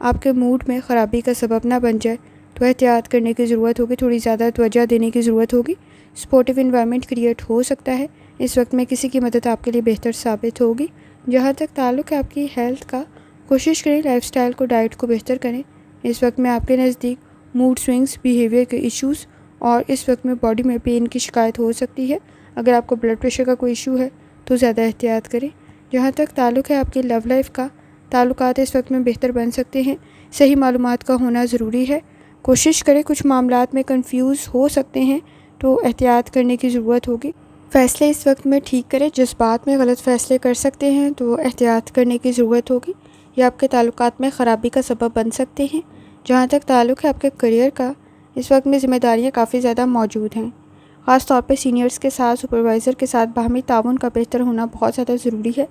آپ کے موڈ میں خرابی کا سبب نہ بن جائے تو احتیاط کرنے کی ضرورت ہوگی، تھوڑی زیادہ توجہ دینے کی ضرورت ہوگی۔ سپورٹیو انوائرمنٹ کریٹ ہو سکتا ہے، اس وقت میں کسی کی مدد آپ کے لیے بہتر ثابت ہوگی۔ جہاں تک تعلق ہے آپ کی ہیلتھ کا، کوشش کریں لائف سٹائل کو، ڈائٹ کو بہتر کریں۔ اس وقت میں آپ کے نزدیک موڈ سوئنگز، بیہیویئر کے ایشوز اور اس وقت میں باڈی میں پین کی شکایت ہو سکتی ہے۔ اگر آپ کو بلڈ پریشر کا کوئی ایشو ہے تو زیادہ احتیاط کریں۔ جہاں تک تعلق ہے آپ کی لو لائف کا، تعلقات اس وقت میں بہتر بن سکتے ہیں، صحیح معلومات کا ہونا ضروری ہے۔ کوشش کریں، کچھ معاملات میں کنفیوز ہو سکتے ہیں تو احتیاط کرنے کی ضرورت ہوگی۔ فیصلے اس وقت میں ٹھیک کریں، جذبات میں غلط فیصلے کر سکتے ہیں تو احتیاط کرنے کی ضرورت ہوگی، یہ آپ کے تعلقات میں خرابی کا سبب بن سکتے ہیں۔ جہاں تک تعلق ہے آپ کے کریئر کا، اس وقت میں ذمہ داریاں کافی زیادہ موجود ہیں، خاص طور پہ سینئرز کے ساتھ، سپروائزر کے ساتھ باہمی تعاون کا بہتر ہونا بہت زیادہ ضروری ہے۔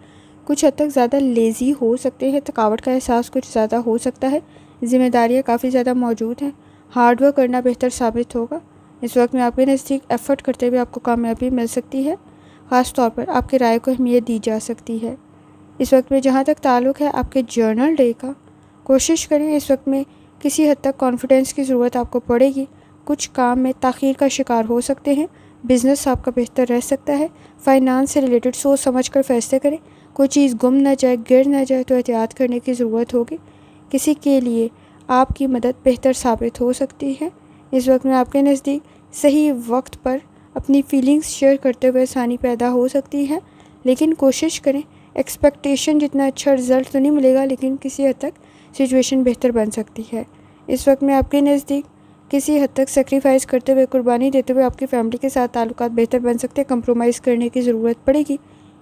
کچھ حد تک زیادہ لیزی ہو سکتے ہیں، تھکاوٹ کا احساس کچھ زیادہ ہو سکتا ہے، ذمہ داریاں کافی زیادہ موجود ہیں، ہارڈ ورک کرنا بہتر ثابت ہوگا۔ اس وقت میں آپ کے نزدیک ایفرٹ کرتے ہوئے آپ کو کامیابی مل سکتی ہے، خاص طور پر آپ کی رائے کو اہمیت دی جا سکتی ہے۔ اس وقت میں جہاں تک تعلق ہے آپ کے جرنل ڈے کا، کوشش کریں، اس وقت میں کسی حد تک کانفیڈنس کی ضرورت آپ کو پڑے گی، کچھ کام میں تاخیر کا شکار ہو سکتے ہیں، بزنس آپ کا بہتر رہ سکتا ہے، فائنانس سے ریلیٹڈ سوچ سمجھ کر فیصلے کریں، کوئی چیز گم نہ جائے، گر نہ جائے تو احتیاط کرنے کی ضرورت ہوگی، کسی کے لیے آپ کی مدد بہتر ثابت ہو سکتی ہے۔ اس وقت میں آپ کے نزدیک صحیح وقت پر اپنی فیلنگز شیئر کرتے ہوئے آسانی پیدا ہو سکتی ہے، لیکن کوشش کریں، ایکسپیکٹیشن جتنا اچھا رزلٹ تو نہیں ملے گا لیکن کسی حد تک سچویشن بہتر بن سکتی ہے۔ اس وقت میں آپ کے نزدیک کسی حد تک سیکریفائز کرتے ہوئے، قربانی دیتے ہوئے آپ کی فیملی کے ساتھ تعلقات بہتر بن سکتے ہیں، کمپرومائز کرنے کی ضرورت پڑے گی،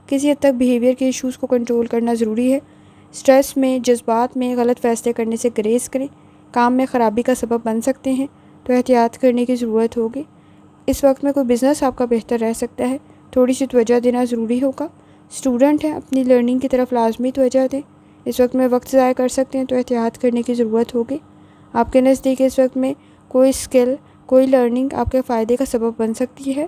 کسی حد تک بیہیویئر کے ایشوز کو کنٹرول کرنا ضروری ہے، سٹریس میں، جذبات میں غلط فیصلے کرنے سے گریز کریں، کام میں خرابی کا سبب بن سکتے ہیں تو احتیاط کرنے کی ضرورت ہوگی۔ اس وقت میں کوئی بزنس آپ کا بہتر رہ سکتا ہے، تھوڑی سی توجہ دینا ضروری ہوگا۔ اسٹوڈنٹ ہیں، اپنی لرننگ کی طرف لازمی توجہ دیں، اس وقت میں وقت ضائع کر سکتے ہیں تو احتیاط کرنے کی ضرورت ہوگی۔ آپ کے نزدیک اس وقت میں کوئی اسکل، کوئی لرننگ آپ کے فائدے کا سبب بن سکتی ہے،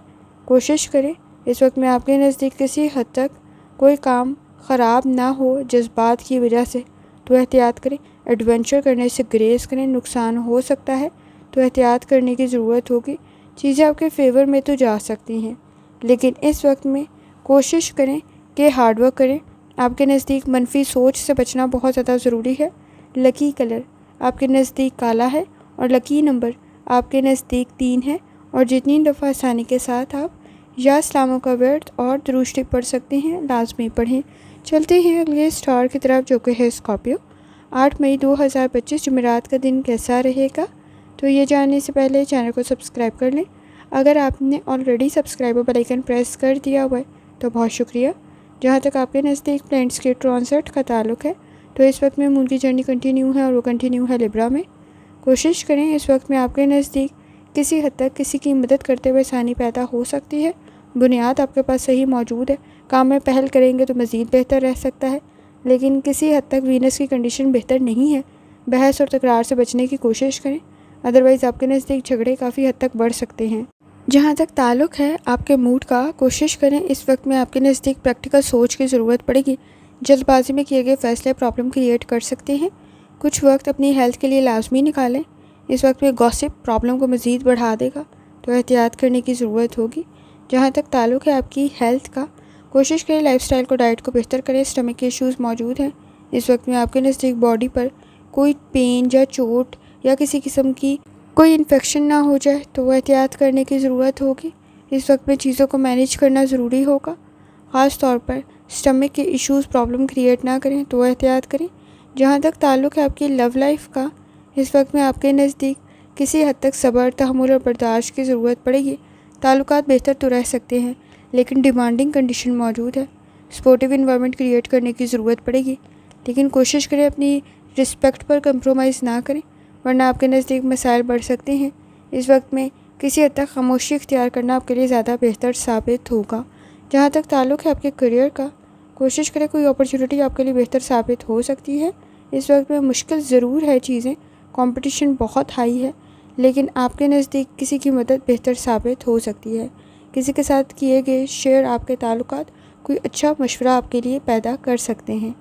کوشش کریں، اس وقت میں آپ کے نزدیک کسی حد تک کوئی کام خراب نہ ہو جذبات کی وجہ سے تو احتیاط کریں، ایڈونچر کرنے سے گریز کریں، نقصان ہو سکتا ہے تو احتیاط کرنے کی ضرورت ہوگی۔ چیزیں آپ کے فیور میں تو جا سکتی ہیں لیکن اس وقت میں کوشش کریں کہ ہارڈ ورک کریں۔ آپ کے نزدیک منفی سوچ سے بچنا بہت زیادہ ضروری ہے۔ لکی کلر آپ کے نزدیک کالا ہے اور لکی نمبر آپ کے نزدیک 3 ہے، اور جتنی دفعہ آسانی کے ساتھ آپ یا اسلاموں کا ورد اور درود شریف پڑھ سکتے ہیں لازمی پڑھیں۔ چلتے ہیں اگلے اسٹار کی طرف جو کہ ہے اسکارپیو۔ 8 مئی 2025 جمعرات کا دن کیسا رہے گا؟ تو یہ جاننے سے پہلے چینل کو سبسکرائب کر لیں، اگر آپ نے already subscribe bell icon press کر دیا ہوا ہے تو بہت شکریہ۔ جہاں تک آپ کے نزدیک پلینٹس کے ٹرانزٹ کا تعلق ہے تو اس وقت میں مون کی جرنی کنٹینیو ہے اور وہ کنٹینیو ہے لبرا میں۔ کوشش کریں، اس وقت میں آپ کے نزدیک کسی حد تک کسی کی مدد کرتے ہوئے آسانی پیدا ہو سکتی ہے، بنیاد آپ کے پاس صحیح موجود ہے، کام میں پہل کریں گے تو مزید بہتر رہ سکتا ہے، لیکن کسی حد تک وینس کی کنڈیشن بہتر نہیں ہے، بحث اور تکرار سے بچنے کی کوشش کریں، ادروائز آپ کے نزدیک جھگڑے کافی حد تک بڑھ سکتے ہیں۔ جہاں تک تعلق ہے آپ کے موڈ کا، کوشش کریں، اس وقت میں آپ کے نزدیک پریکٹیکل سوچ کی ضرورت پڑے گی، جلد بازی میں کیے گئے فیصلے پرابلم کریٹ کر سکتے ہیں، کچھ وقت اپنی ہیلتھ کے لیے لازمی نکالیں، اس وقت میں گوسپ پرابلم کو مزید بڑھا دے گا تو احتیاط کرنے کی ضرورت ہوگی۔ جہاں تک تعلق ہے آپ کی ہیلتھ کا، کوشش کریں لائف سٹائل کو، ڈائٹ کو بہتر کریں، اسٹمک کے ایشوز موجود ہیں، اس وقت میں آپ کے نزدیک باڈی پر کوئی پین یا چوٹ یا کسی قسم کی کوئی انفیکشن نہ ہو جائے تو احتیاط کرنے کی ضرورت ہوگی، اس وقت میں چیزوں کو مینیج کرنا ضروری ہوگا، خاص طور پر اسٹمک کے ایشوز پرابلم کریٹ نہ کریں تو احتیاط کریں۔ جہاں تک تعلق ہے آپ کی لو لائف کا، اس وقت میں آپ کے نزدیک کسی حد تک صبر، تحمل اور برداشت کی ضرورت پڑے گی، تعلقات بہتر تو رہ سکتے ہیں لیکن ڈیمانڈنگ کنڈیشن موجود ہے، سپورٹیو انوائرمنٹ کریٹ کرنے کی ضرورت پڑے گی، لیکن کوشش کریں اپنی رسپیکٹ پر کمپرومائز نہ کریں ورنہ آپ کے نزدیک مسائل بڑھ سکتے ہیں۔ اس وقت میں کسی حد تک خاموشی اختیار کرنا آپ کے لیے زیادہ بہتر ثابت ہوگا۔ جہاں تک تعلق ہے آپ کے کریئر کا، کوشش کریں کوئی اپرچونٹی آپ کے لیے بہتر ثابت ہو سکتی ہے، اس وقت میں مشکل ضرور ہے چیزیں، کمپٹیشن بہت ہائی ہے، لیکن آپ کے نزدیک کسی کی مدد بہتر ثابت ہو سکتی ہے، کسی کے ساتھ کیے گئے شیئر آپ کے تعلقات کوئی اچھا مشورہ آپ کے لیے پیدا کر سکتے ہیں۔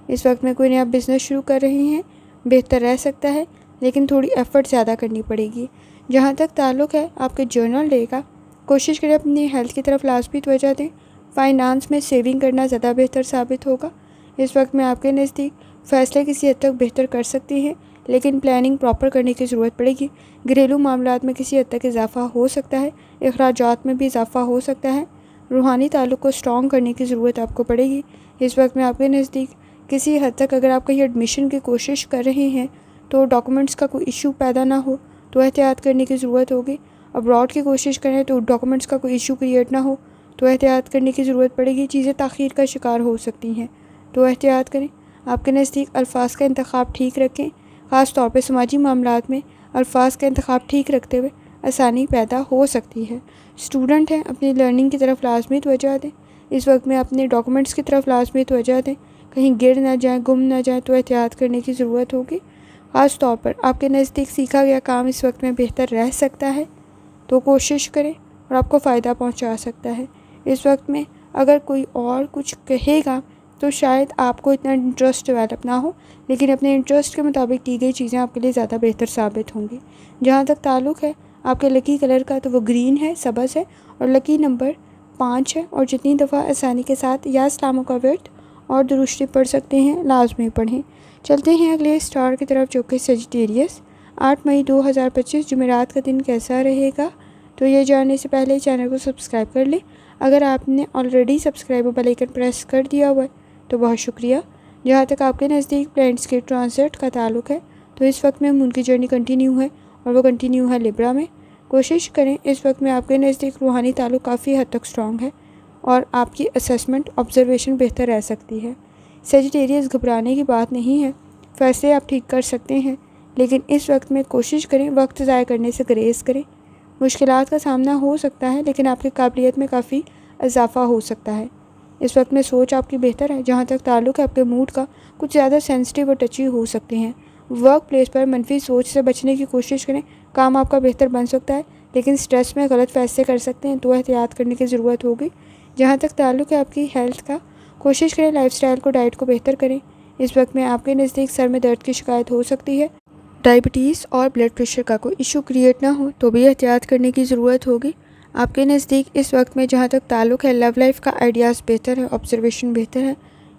اس وقت میں کوئی نیا بزنس شروع کر رہے ہیں، بہتر رہ سکتا ہے لیکن تھوڑی ایفرٹ زیادہ کرنی پڑے گی۔ جہاں تک تعلق ہے آپ کے جرنل ڈے کا، کوشش کریں اپنی ہیلتھ کی طرف لازمی توجہ دیں۔ فائنانس میں سیونگ کرنا زیادہ بہتر ثابت ہوگا۔ اس وقت میں آپ کے نزدیک فیصلے کسی حد تک بہتر کر سکتی ہیں لیکن پلاننگ پراپر کرنے کی ضرورت پڑے گی۔ گھریلو معاملات میں کسی حد تک اضافہ ہو سکتا ہے، اخراجات میں بھی اضافہ ہو سکتا ہے۔ روحانی تعلق کو سٹرونگ کرنے کی ضرورت آپ کو پڑے گی۔ اس وقت میں آپ کے نزدیک کسی حد تک اگر آپ کہیں ایڈمیشن کی کوشش کر رہے ہیں تو ڈاکومنٹس کا کوئی ایشو پیدا نہ ہو تو احتیاط کرنے کی ضرورت ہوگی۔ ابراڈ کی کوشش کریں تو ڈاکومنٹس کا کوئی ایشو کریٹ نہ ہو تو احتیاط کرنے کی ضرورت پڑے گی۔ چیزیں تاخیر کا شکار ہو سکتی ہیں تو احتیاط کریں۔ آپ کے نزدیک الفاظ کا انتخاب ٹھیک رکھیں، خاص طور پہ سماجی معاملات میں الفاظ کا انتخاب ٹھیک رکھتے ہوئے آسانی پیدا ہو سکتی ہے۔ اسٹوڈنٹ ہیں، اپنی لرننگ کی طرف لازمی توجہ دیں۔ اس وقت میں اپنے ڈاکومنٹس کی طرف لازمی توجہ دیں، کہیں گر نہ جائیں، گم نہ جائیں تو احتیاط کرنے کی ضرورت ہوگی۔ خاص طور پر آپ کے نزدیک سیکھا گیا کام اس وقت میں بہتر رہ سکتا ہے تو کوشش کریں اور آپ کو فائدہ پہنچا سکتا ہے۔ اس وقت میں اگر کوئی اور کچھ کہے گا تو شاید آپ کو اتنا انٹرسٹ ڈیولپ نہ ہو، لیکن اپنے انٹرسٹ کے مطابق کی گئی چیزیں آپ کے لیے زیادہ بہتر ثابت ہوں گی۔ جہاں تک تعلق ہے آپ کے لکی کلر کا تو وہ گرین ہے، سبز ہے، اور لکی نمبر 5 ہے، اور جتنی دفعہ آسانی کے ساتھ یا اسلاموں کا ورد اور درود شریف پڑھ سکتے ہیں لازمی پڑھیں۔ چلتے ہیں اگلے اسٹار کی طرف جو کہ سیجیٹیریس۔ 8 مئی 2025 جمعرات کا دن کیسا رہے گا؟ تو یہ جاننے سے پہلے چینل کو سبسکرائب کر لیں۔ اگر آپ نے already subscribe bell icon press کر دیا ہوا ہے تو بہت شکریہ۔ جہاں تک آپ کے نزدیک پلانٹس کے ٹرانزٹ کا تعلق ہے تو اس وقت میں مون کی جرنی کنٹینیو ہے اور وہ کنٹینیو ہے لبرا میں۔ کوشش کریں اس وقت میں آپ کے نزدیک روحانی تعلق کافی حد تک سٹرونگ ہے اور آپ کی اسیسمنٹ آبزرویشن بہتر رہ سکتی ہے۔ سیجیٹیریس گھبرانے کی بات نہیں ہے، فیصلے آپ ٹھیک کر سکتے ہیں، لیکن اس وقت میں کوشش کریں وقت ضائع کرنے سے گریز کریں۔ مشکلات کا سامنا ہو سکتا ہے لیکن آپ کی قابلیت میں کافی اضافہ ہو سکتا ہے۔ اس وقت میں سوچ آپ کی بہتر ہے۔ جہاں تک تعلق ہے آپ کے موڈ کا کچھ زیادہ سینسٹیو اور ٹچی ہو سکتے ہیں۔ ورک پلیس پر منفی سوچ سے بچنے کی کوشش کریں، کام آپ کا بہتر بن سکتا ہے لیکن سٹریس میں غلط فیصلے کر سکتے ہیں تو احتیاط کرنے کی ضرورت ہوگی۔ جہاں تک تعلق ہے آپ کی ہیلتھ کا، کوشش کریں لائف سٹائل کو، ڈائٹ کو بہتر کریں۔ اس وقت میں آپ کے نزدیک سر میں درد کی شکایت ہو سکتی ہے، ڈائبٹیز اور بلڈ پریشر کا کوئی ایشو کریٹ نہ ہو تو بھی احتیاط کرنے کی ضرورت ہوگی۔ آپ کے نزدیک اس وقت میں جہاں تک تعلق ہے لو لائف کا آئیڈیاز بہتر ہے، آبزرویشن بہتر ہے،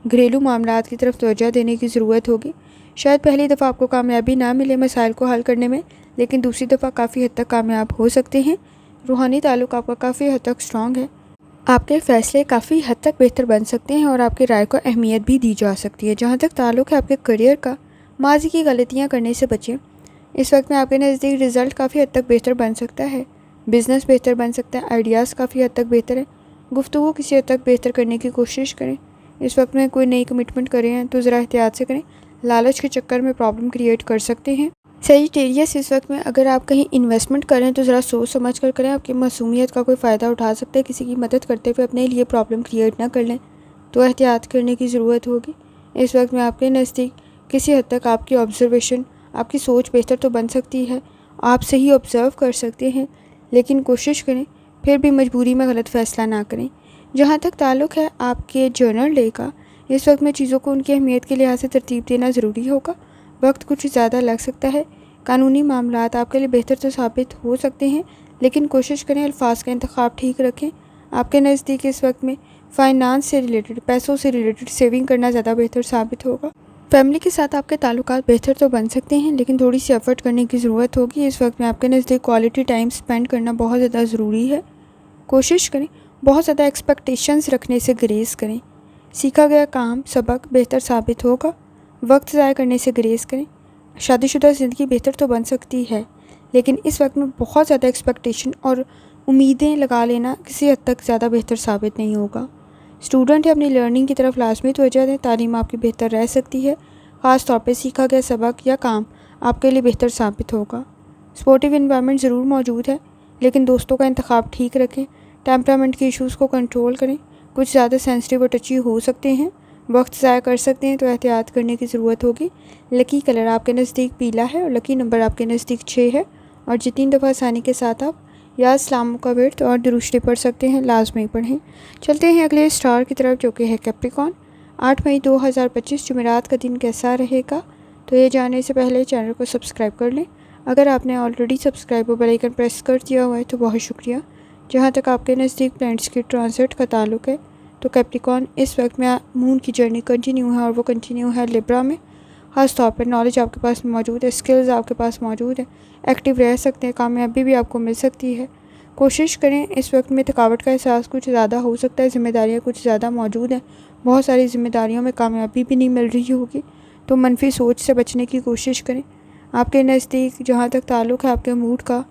گھریلو معاملات کی طرف توجہ دینے کی ضرورت ہوگی۔ شاید پہلی دفعہ آپ کو کامیابی نہ ملے مسائل کو حل کرنے میں، لیکن دوسری دفعہ کافی حد تک کامیاب ہو سکتے ہیں۔ روحانی تعلق آپ کا کافی حد تک سٹرونگ ہے، آپ کے فیصلے کافی حد تک بہتر بن سکتے ہیں اور آپ کی رائے کو اہمیت بھی دی جا سکتی ہے۔ جہاں تک تعلق ہے آپ کے کریئر کا، ماضی کی غلطیاں کرنے سے بچیں۔ اس وقت میں آپ کے نزدیک رزلٹ کافی حد تک بہتر بن سکتا ہے، بزنس بہتر بن سکتا ہے، آئیڈیاز کافی حد تک بہتر ہے، گفتگو کسی حد تک بہتر کرنے کی کوشش کریں۔ اس وقت میں کوئی نئی کمٹمنٹ کریں ہیں تو ذرا احتیاط سے کریں، لالچ کے چکر میں پرابلم کریٹ کر سکتے ہیں۔ سیجیٹیریس اس وقت میں اگر آپ کہیں انویسٹمنٹ کریں تو ذرا سوچ سمجھ کر کریں، آپ کی معصومیت کا کوئی فائدہ اٹھا سکتے ہیں، کسی کی مدد کرتے ہوئے اپنے لیے پرابلم کریٹ نہ کر لیں تو احتیاط کرنے کی ضرورت ہوگی۔ اس وقت میں آپ کے نزدیک کسی حد تک آپ کی آبزرویشن، آپ کی سوچ بہتر تو بن سکتی ہے، آپ صحیح آبزرو کر سکتے ہیں، لیکن کوشش کریں پھر بھی مجبوری میں غلط فیصلہ نہ کریں۔ جہاں تک تعلق ہے آپ کے جرنل ڈے کا، اس وقت میں چیزوں کو ان کی اہمیت کے لحاظ سے ترتیب دینا ضروری ہوگا، وقت کچھ زیادہ لگ سکتا ہے۔ قانونی معاملات آپ کے لیے بہتر تو ثابت ہو سکتے ہیں لیکن کوشش کریں الفاظ کا انتخاب ٹھیک رکھیں۔ آپ کے نزدیک اس وقت میں فائنانس سے ریلیٹڈ، پیسوں سے ریلیٹڈ سیونگ کرنا زیادہ بہتر ثابت ہوگا۔ فیملی کے ساتھ آپ کے تعلقات بہتر تو بن سکتے ہیں لیکن تھوڑی سی ایفرٹ کرنے کی ضرورت ہوگی۔ اس وقت میں آپ کے نزدیک کوالٹی ٹائم سپینڈ کرنا بہت زیادہ ضروری ہے۔ کوشش کریں بہت زیادہ ایکسپیکٹیشنز رکھنے سے گریز کریں۔ سیکھا گیا کام، سبق بہتر ثابت ہوگا، وقت ضائع کرنے سے گریز کریں۔ شادی شدہ زندگی بہتر تو بن سکتی ہے لیکن اس وقت میں بہت زیادہ ایکسپیکٹیشن اور امیدیں لگا لینا کسی حد تک زیادہ بہتر ثابت نہیں ہوگا۔ اسٹوڈنٹ ہے، اپنی لرننگ کی طرف لازمی توجہ دیں، تعلیم آپ کی بہتر رہ سکتی ہے، خاص طور پہ سیکھا گیا سبق یا کام آپ کے لیے بہتر ثابت ہوگا۔ سپورٹیو انوائرمنٹ ضرور موجود ہے لیکن دوستوں کا انتخاب ٹھیک رکھیں، ٹیمپرامنٹ کے ایشوز کو کنٹرول کریں، کچھ زیادہ سینسٹیو اور ٹچی ہو سکتے ہیں، وقت ضائع کر سکتے ہیں تو احتیاط کرنے کی ضرورت ہوگی۔ لکی کلر آپ کے نزدیک پیلا ہے اور لکی نمبر آپ کے نزدیک 6 ہے، اور جتنی دفعہ آسانی کے ساتھ آپ یا اسلام کا ورد اور درود شریف پڑھ سکتے ہیں لازمی پڑھیں۔ چلتے ہیں اگلے اسٹار کی طرف جو کہ ہے کیپریکون۔ 8 مئی 2025 جمعرات کا دن کیسا رہے گا؟ تو یہ جاننے سے پہلے چینل کو سبسکرائب کر لیں۔ اگر آپ نے آلریڈی سبسکرائب اور بیل آئیکن پریس کر دیا ہوا ہے تو بہت شکریہ۔ جہاں تک آپ کے نزدیک پلانٹس کی ٹرانزٹ کا تعلق ہے تو کیپریکارن اس وقت میں مون کی جرنی کنٹینیو ہے، اور وہ کنٹینیو ہے لیبرا میں۔ خاص طور پر نالج آپ کے پاس موجود ہے، اسکلز آپ کے پاس موجود ہیں، ایکٹیو رہ سکتے ہیں، کامیابی بھی آپ کو مل سکتی ہے۔ کوشش کریں، اس وقت میں تھکاوٹ کا احساس کچھ زیادہ ہو سکتا ہے، ذمہ داریاں کچھ زیادہ موجود ہیں، بہت ساری ذمہ داریوں میں کامیابی بھی نہیں مل رہی ہوگی، تو منفی سوچ سے بچنے کی کوشش کریں۔ آپ کے نزدیک جہاں تک تعلق ہے آپ کے موڈ کا،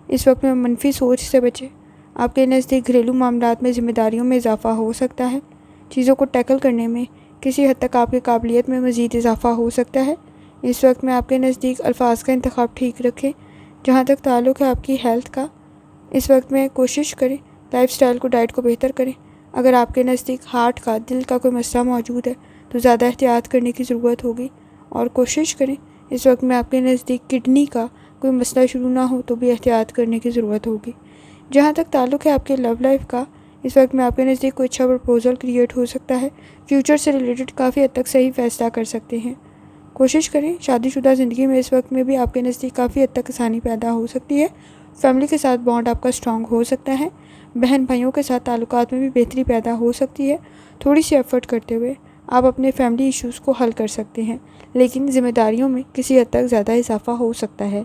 اس وقت میں منفی سوچ سے بچیں۔ آپ کے نزدیک گھریلو معاملات میں ذمہ داریوں میں اضافہ ہو سکتا ہے، چیزوں کو ٹیکل کرنے میں کسی حد تک آپ کی قابلیت میں مزید اضافہ ہو سکتا ہے۔ اس وقت میں آپ کے نزدیک الفاظ کا انتخاب ٹھیک رکھیں۔ جہاں تک تعلق ہے آپ کی ہیلتھ کا، اس وقت میں کوشش کریں لائف سٹائل کو، ڈائٹ کو بہتر کریں۔ اگر آپ کے نزدیک ہارٹ کا، دل کا کوئی مسئلہ موجود ہے تو زیادہ احتیاط کرنے کی ضرورت ہوگی، اور کوشش کریں اس وقت میں آپ کے نزدیک کڈنی کا کوئی مسئلہ شروع نہ ہو تو بھی احتیاط کرنے کی ضرورت ہوگی۔ جہاں تک تعلق ہے آپ کے لو لائف کا، اس وقت میں آپ کے نزدیک کوئی اچھا پرپوزل کریٹ ہو سکتا ہے، فیوچر سے ریلیٹڈ کافی حد تک صحیح فیصلہ کر سکتے ہیں۔ کوشش کریں شادی شدہ زندگی میں اس وقت میں بھی آپ کے نزدیک کافی حد تک آسانی پیدا ہو سکتی ہے، فیملی کے ساتھ بانڈ آپ کا اسٹرانگ ہو سکتا ہے، بہن بھائیوں کے ساتھ تعلقات میں بھی بہتری پیدا ہو سکتی ہے۔ تھوڑی سی ایفرٹ کرتے ہوئے آپ اپنے فیملی ایشوز کو حل کر سکتے ہیں، لیکن ذمہ داریوں میں کسی حد تک زیادہ اضافہ ہو سکتا ہے۔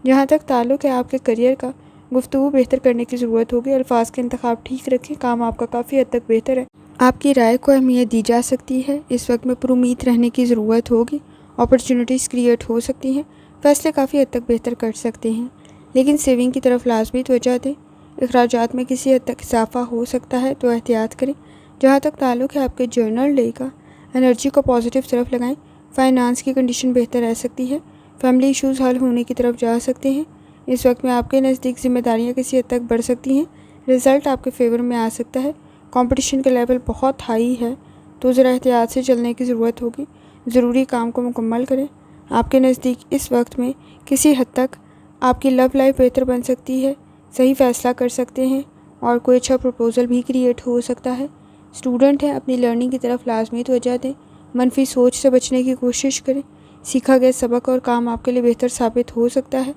جہاں تک تعلق ہے آپ کے کریئر کا، گفتگو بہتر کرنے کی ضرورت ہوگی، الفاظ کے انتخاب ٹھیک رکھیں، کام آپ کا کافی حد تک بہتر ہے، آپ کی رائے کو اہمیت دی جا سکتی ہے۔ اس وقت میں پر امید رہنے کی ضرورت ہوگی، اپرچونٹیز کریٹ ہو سکتی ہیں، فیصلے کافی حد تک بہتر کر سکتے ہیں، لیکن سیونگ کی طرف لازمی توجہ دیں۔ اخراجات میں کسی حد تک اضافہ ہو سکتا ہے تو احتیاط کریں۔ جہاں تک تعلق ہے آپ کے جرنل ڈے کا، انرجی کو پازیٹیو طرف لگائیں، فائنانس کی کنڈیشن بہتر رہ سکتی ہے، فیملی ایشوز حل ہونے کی طرف جا سکتے ہیں۔ اس وقت میں آپ کے نزدیک ذمہ داریاں کسی حد تک بڑھ سکتی ہیں، رزلٹ آپ کے فیور میں آ سکتا ہے، کمپٹیشن کا لیول بہت ہائی ہے تو ذرا احتیاط سے چلنے کی ضرورت ہوگی، ضروری کام کو مکمل کریں۔ آپ کے نزدیک اس وقت میں کسی حد تک آپ کی لو لائف بہتر بن سکتی ہے، صحیح فیصلہ کر سکتے ہیں، اور کوئی اچھا پرپوزل بھی کریٹ ہو سکتا ہے۔ اسٹوڈنٹ ہیں، اپنی لرننگ کی طرف لازمی توجہ دیں، منفی سوچ سے بچنے کی کوشش کریں، سیکھا گیا سبق اور کام آپ کے لیے بہتر ثابت ہو سکتا ہے۔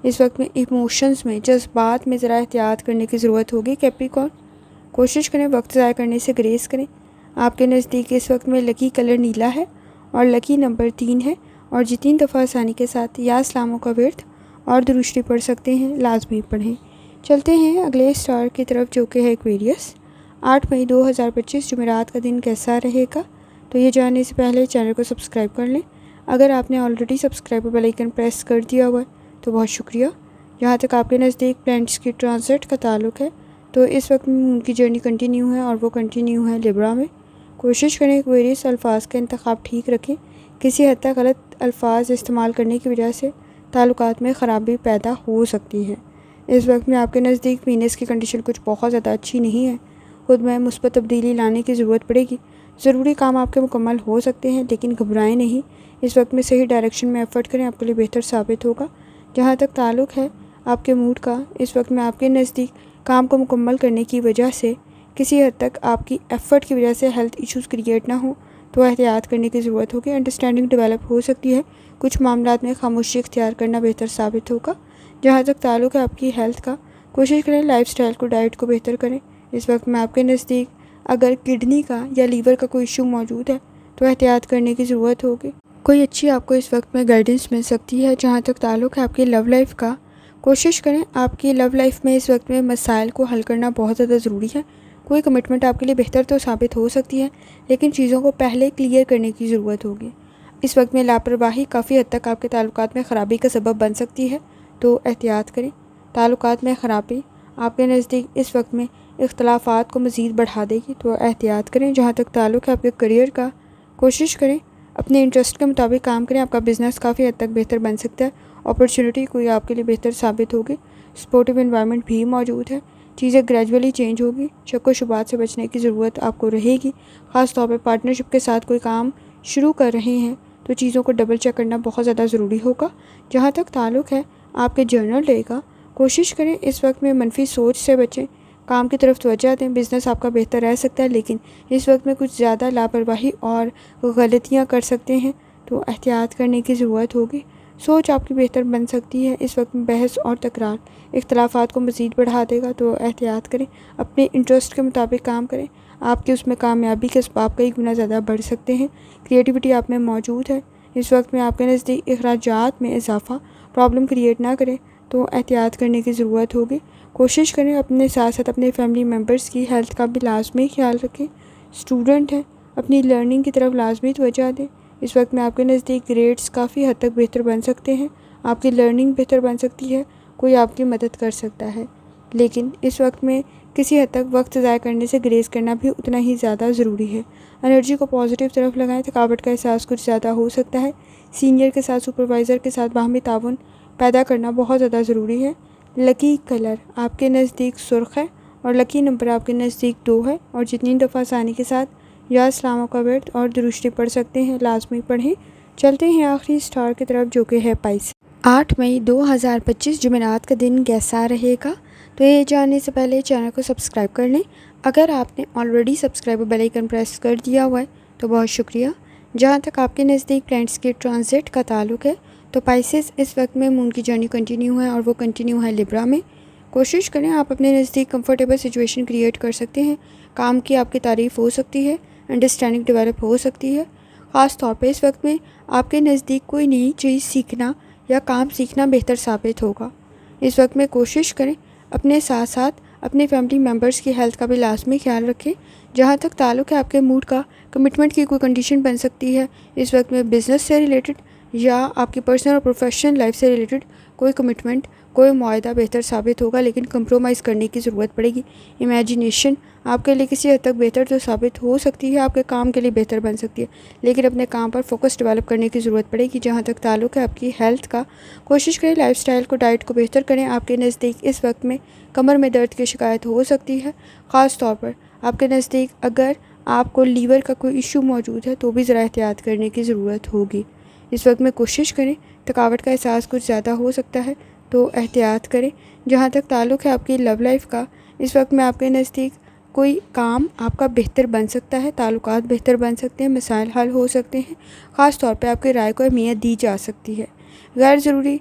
اس وقت میں ایموشنز میں، جذبات میں ذرا احتیاط کرنے کی ضرورت ہوگی کیپریکارن۔ کوشش کریں وقت ضائع کرنے سے گریز کریں۔ آپ کے نزدیک اس وقت میں لکی کلر نیلا ہے اور لکی نمبر 3 ہے، اور جی 3 دفعہ آسانی کے ساتھ یا اسلاموں کا ورد اور درود شریف پڑھ سکتے ہیں، لازمی پڑھیں۔ چلتے ہیں اگلے اسٹار کی طرف جو کہ ہے ایکویریس۔ 8 مئی 2025 جمعرات کا دن کیسا رہے گا؟ تو یہ جاننے سے پہلے چینل کو سبسکرائب کر لیں۔ اگر آپ نے آلریڈی سبسکرائب اور بیل آئیکن پریس کر دیا ہوا ہے تو بہت شکریہ۔ جہاں تک آپ کے نزدیک پلانٹس کی ٹرانزٹ کا تعلق ہے تو اس وقت ان کی جرنی کنٹینیو ہے، اور وہ کنٹینیو ہے لیبرا میں۔ کوشش کریں ایکویریس الفاظ کا انتخاب ٹھیک رکھیں، کسی حد تک غلط الفاظ استعمال کرنے کی وجہ سے تعلقات میں خرابی پیدا ہو سکتی ہے۔ اس وقت میں آپ کے نزدیک وینس کی کنڈیشن کچھ بہت زیادہ اچھی نہیں ہے، خود میں مثبت تبدیلی لانے کی ضرورت پڑے گی، ضروری کام آپ کے مکمل ہو سکتے ہیں، لیکن گھبرائیں نہیں، اس وقت میں صحیح ڈائریکشن میں ایفرٹ کریں، آپ کے لیے بہتر ثابت ہوگا۔ جہاں تک تعلق ہے آپ کے موڈ کا، اس وقت میں آپ کے نزدیک کام کو مکمل کرنے کی وجہ سے کسی حد تک آپ کی ایفرٹ کی وجہ سے ہیلتھ ایشوز کریٹ نہ ہوں تو احتیاط کرنے کی ضرورت ہوگی، انڈرسٹینڈنگ ڈیولپ ہو سکتی ہے، کچھ معاملات میں خاموشی اختیار کرنا بہتر ثابت ہوگا۔ جہاں تک تعلق ہے آپ کی ہیلتھ کا، کوشش کریں لائف سٹائل کو، ڈائٹ کو بہتر کریں۔ اس وقت میں آپ کے نزدیک اگر کڈنی کا یا لیور کا کوئی ایشو موجود ہے تو احتیاط کرنے کی ضرورت ہوگی، کوئی اچھی آپ کو اس وقت میں گائیڈنس مل سکتی ہے۔ جہاں تک تعلق ہے آپ کی لو لائف کا، کوشش کریں آپ کی لو لائف میں اس وقت میں مسائل کو حل کرنا بہت زیادہ ضروری ہے، کوئی کمٹمنٹ آپ کے لیے بہتر تو ثابت ہو سکتی ہے، لیکن چیزوں کو پہلے کلیئر کرنے کی ضرورت ہوگی۔ اس وقت میں لاپرواہی کافی حد تک آپ کے تعلقات میں خرابی کا سبب بن سکتی ہے تو احتیاط کریں۔ تعلقات میں خرابی آپ کے نزدیک اس وقت میں اختلافات کو مزید بڑھا دے گی تو احتیاط کریں۔ جہاں تک تعلق ہے آپ کے کریئر کا، کوشش کریں اپنے انٹرسٹ کے مطابق کام کریں، آپ کا بزنس کافی حد تک بہتر بن سکتا ہے، اپرچونٹی کوئی آپ کے لیے بہتر ثابت ہوگی، سپورٹیو انوائرمنٹ بھی موجود ہے، چیزیں گریجولی چینج ہوگی، شک و شبہات سے بچنے کی ضرورت آپ کو رہے گی، خاص طور پہ پارٹنرشپ کے ساتھ کوئی کام شروع کر رہے ہیں تو چیزوں کو ڈبل چیک کرنا بہت زیادہ ضروری ہوگا۔ جہاں تک تعلق ہے آپ کے جرنل ڈے کا، کوشش کریں اس وقت میں منفی سوچ سے بچیں، کام کی طرف توجہ دیں، بزنس آپ کا بہتر رہ سکتا ہے، لیکن اس وقت میں کچھ زیادہ لاپرواہی اور غلطیاں کر سکتے ہیں تو احتیاط کرنے کی ضرورت ہوگی۔ سوچ آپ کی بہتر بن سکتی ہے۔ اس وقت میں بحث اور تکرار اختلافات کو مزید بڑھا دے گا، تو احتیاط کریں، اپنے انٹرسٹ کے مطابق کام کریں۔ آپ کی اس میں کامیابی کے اسباب کئی گنا زیادہ بڑھ سکتے ہیں۔ کریٹیوٹی آپ میں موجود ہے۔ اس وقت میں آپ کے نزدیک اخراجات میں اضافہ پرابلم کریٹ نہ کریں، تو احتیاط کرنے کی ضرورت ہوگی۔ کوشش کریں اپنے ساتھ ساتھ اپنے فیملی ممبرس کی ہیلتھ کا بھی لازمی خیال رکھیں۔ اسٹوڈنٹ ہیں، اپنی لرننگ کی طرف لازمی توجہ دیں۔ اس وقت میں آپ کے نزدیک گریڈز کافی حد تک بہتر بن سکتے ہیں، آپ کی لرننگ بہتر بن سکتی ہے، کوئی آپ کی مدد کر سکتا ہے، لیکن اس وقت میں کسی حد تک وقت ضائع کرنے سے گریز کرنا بھی اتنا ہی زیادہ ضروری ہے۔ انرجی کو پازیٹیو طرف لگائیں، تھکاوٹ کا احساس کچھ زیادہ ہو سکتا ہے۔ سینئر کے ساتھ سپروائزر کے ساتھ باہمی تعاون پیدا کرنا بہت زیادہ ضروری ہے۔ لکی کلر آپ کے نزدیک سرخ ہے اور لکی نمبر آپ کے نزدیک 2 ہے، اور جتنی دفعہ آسانی کے ساتھ یا اسلاموں کا ورد اور درشتی پڑھ سکتے ہیں لازمی پڑھیں۔ چلتے ہیں آخری سٹار کی طرف جو کہ ہے پائس۔ 8 مئی 2025 جمعرات کا دن کیسا رہے گا؟ تو یہ جاننے سے پہلے چینل کو سبسکرائب کر لیں۔ اگر آپ نے already subscribe bell icon press کر دیا ہوا ہے تو بہت شکریہ۔ جہاں تک آپ کے نزدیک پلانٹس کے ٹرانزٹ کا تعلق ہے تو پائسز اس وقت میں مون کی جرنی کنٹینیو ہے، اور وہ کنٹینیو ہے لیبرا میں۔ کوشش کریں آپ اپنے نزدیک کمفرٹیبل سچویشن کریٹ کر سکتے ہیں، کام کی آپ کی تعریف ہو سکتی ہے، انڈرسٹینڈنگ ڈیولپ ہو سکتی ہے۔ خاص طور پہ اس وقت میں آپ کے نزدیک کوئی نئی چیز سیکھنا یا کام سیکھنا بہتر ثابت ہوگا۔ اس وقت میں کوشش کریں اپنے ساتھ ساتھ اپنے فیملی ممبرس کی ہیلتھ کا بھی لازمی خیال رکھیں۔ جہاں تک تعلق ہے آپ کے موڈ کا، کمٹمنٹ کی کوئی کنڈیشن بن سکتی ہے اس وقت میں بزنس سے ریلیٹڈ یا آپ کی پرسنل اور پروفیشنل لائف سے ریلیٹڈ کوئی کمٹمنٹ، کوئی معاہدہ بہتر ثابت ہوگا، لیکن کمپرومائز کرنے کی ضرورت پڑے گی۔ امیجینیشن آپ کے لیے کسی حد تک بہتر تو ثابت ہو سکتی ہے، آپ کے کام کے لیے بہتر بن سکتی ہے، لیکن اپنے کام پر فوکس ڈیولپ کرنے کی ضرورت پڑے گی۔ جہاں تک تعلق ہے آپ کی ہیلتھ کا، کوشش کریں لائف سٹائل کو، ڈائٹ کو بہتر کریں۔ آپ کے نزدیک اس وقت میں کمر میں درد کی شکایت ہو سکتی ہے، خاص طور پر آپ کے نزدیک اگر آپ کو لیور کا کوئی ایشو موجود ہے تو بھی ذرا احتیاط کرنے کی ضرورت ہوگی۔ اس وقت میں کوشش کریں، تھکاوٹ کا احساس کچھ زیادہ ہو سکتا ہے تو احتیاط کریں۔ جہاں تک تعلق ہے آپ کی لو لائف کا، اس وقت میں آپ کے نزدیک کوئی کام آپ کا بہتر بن سکتا ہے، تعلقات بہتر بن سکتے ہیں، مسائل حل ہو سکتے ہیں، خاص طور پہ آپ کی رائے کو اہمیت دی جا سکتی ہے۔ غیر ضروری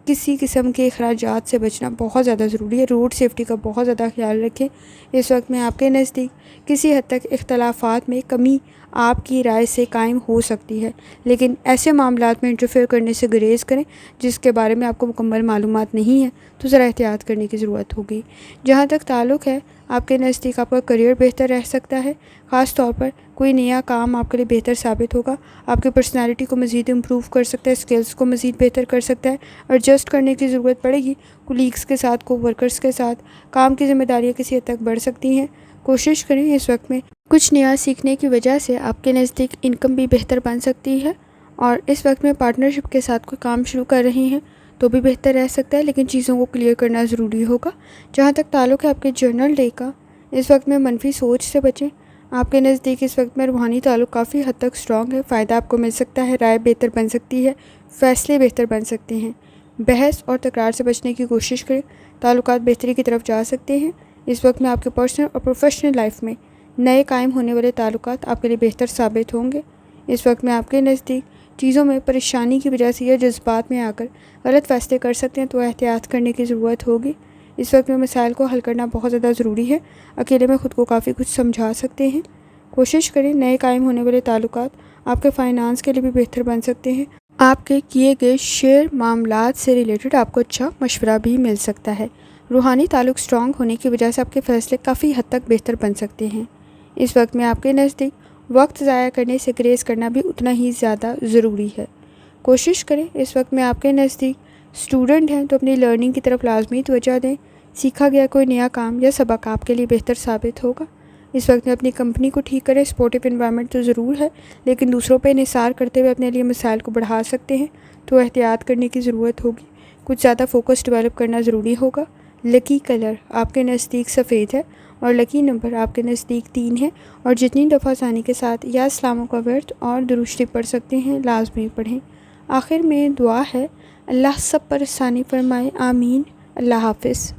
کسی قسم کے اخراجات سے بچنا بہت زیادہ ضروری ہے۔ روڈ سیفٹی کا بہت زیادہ خیال رکھیں۔ اس وقت میں آپ کے نزدیک کسی حد تک اختلافات میں کمی آپ کی رائے سے قائم ہو سکتی ہے، لیکن ایسے معاملات میں انٹرفیئر کرنے سے گریز کریں جس کے بارے میں آپ کو مکمل معلومات نہیں ہے، تو ذرا احتیاط کرنے کی ضرورت ہوگی۔ جہاں تک تعلق ہے آپ کے نزدیک آپ کا کریئر بہتر رہ سکتا ہے، خاص طور پر کوئی نیا کام آپ کے لیے بہتر ثابت ہوگا، آپ کی پرسنالٹی کو مزید امپروو کر سکتا ہے، اسکلز کو مزید بہتر کر سکتا ہے، ایڈجسٹ کرنے کی ضرورت پڑے گی۔ کولیگز کے ساتھ، کو ورکرز کے ساتھ کام کی ذمہ داریاں کسی حد تک بڑھ سکتی ہیں۔ کوشش کریں اس وقت میں کچھ نیا سیکھنے کی وجہ سے آپ کے نزدیک انکم بھی بہتر بن سکتی ہے، اور اس وقت میں پارٹنرشپ کے ساتھ کوئی کام شروع کر رہی ہیں تو بھی بہتر رہ سکتا ہے، لیکن چیزوں کو کلیئر کرنا ضروری ہوگا۔ جہاں تک تعلق ہے آپ کے جرنل ڈے کا، اس وقت میں منفی سوچ سے بچیں۔ آپ کے نزدیک اس وقت میں روحانی تعلق کافی حد تک اسٹرانگ ہے، فائدہ آپ کو مل سکتا ہے، رائے بہتر بن سکتی ہے، فیصلے بہتر بن سکتے ہیں۔ بحث اور تکرار سے بچنے کی کوشش کریں، تعلقات بہتری کی طرف جا سکتے ہیں۔ اس وقت میں آپ کے پرسنل اور پروفیشنل لائف میں نئے قائم ہونے والے تعلقات آپ کے لیے بہتر ثابت ہوں گے۔ اس وقت میں آپ کے نزدیک چیزوں میں پریشانی کی وجہ سے یا جذبات میں آ کر غلط فیصلے کر سکتے ہیں تو احتیاط کرنے کی ضرورت ہوگی۔ اس وقت میں مسائل کو حل کرنا بہت زیادہ ضروری ہے، اکیلے میں خود کو کافی کچھ سمجھا سکتے ہیں۔ کوشش کریں نئے قائم ہونے والے تعلقات آپ کے فائنانس کے لیے بھی بہتر بن سکتے ہیں۔ آپ کے کیے گئے شیئر معاملات سے ریلیٹڈ آپ کو اچھا مشورہ بھی مل سکتا ہے۔ روحانی تعلق اسٹرانگ ہونے کی وجہ سے آپ کے فیصلے کافی حد تک بہتر بن سکتے ہیں۔ اس وقت میں آپ کے نزدیک وقت ضائع کرنے سے گریز کرنا بھی اتنا ہی زیادہ ضروری ہے۔ کوشش کریں اس وقت میں آپ کے نزدیک اسٹوڈنٹ ہیں تو اپنی لرننگ کی طرف لازمی توجہ دیں، سیکھا گیا کوئی نیا کام یا سبق آپ کے لیے بہتر ثابت ہوگا۔ اس وقت میں اپنی کمپنی کو ٹھیک کریں، سپورٹیو انوائرمنٹ تو ضرور ہے، لیکن دوسروں پہ انحصار کرتے ہوئے اپنے لیے مسائل کو بڑھا سکتے ہیں تو احتیاط کرنے کی ضرورت ہوگی، کچھ زیادہ فوکس ڈیولپ کرنا ضروری ہوگا۔ لکی کلر آپ کے نزدیک سفید ہے اور لکی نمبر آپ کے نزدیک 3 ہے، اور جتنی دفعہ آسانی کے ساتھ یا اسلاموں کا ورد اور درشتی پڑھ سکتے ہیں لازمی پڑھیں۔ آخر میں دعا ہے، اللہ سب پر آسانی فرمائے، آمین۔ اللہ حافظ۔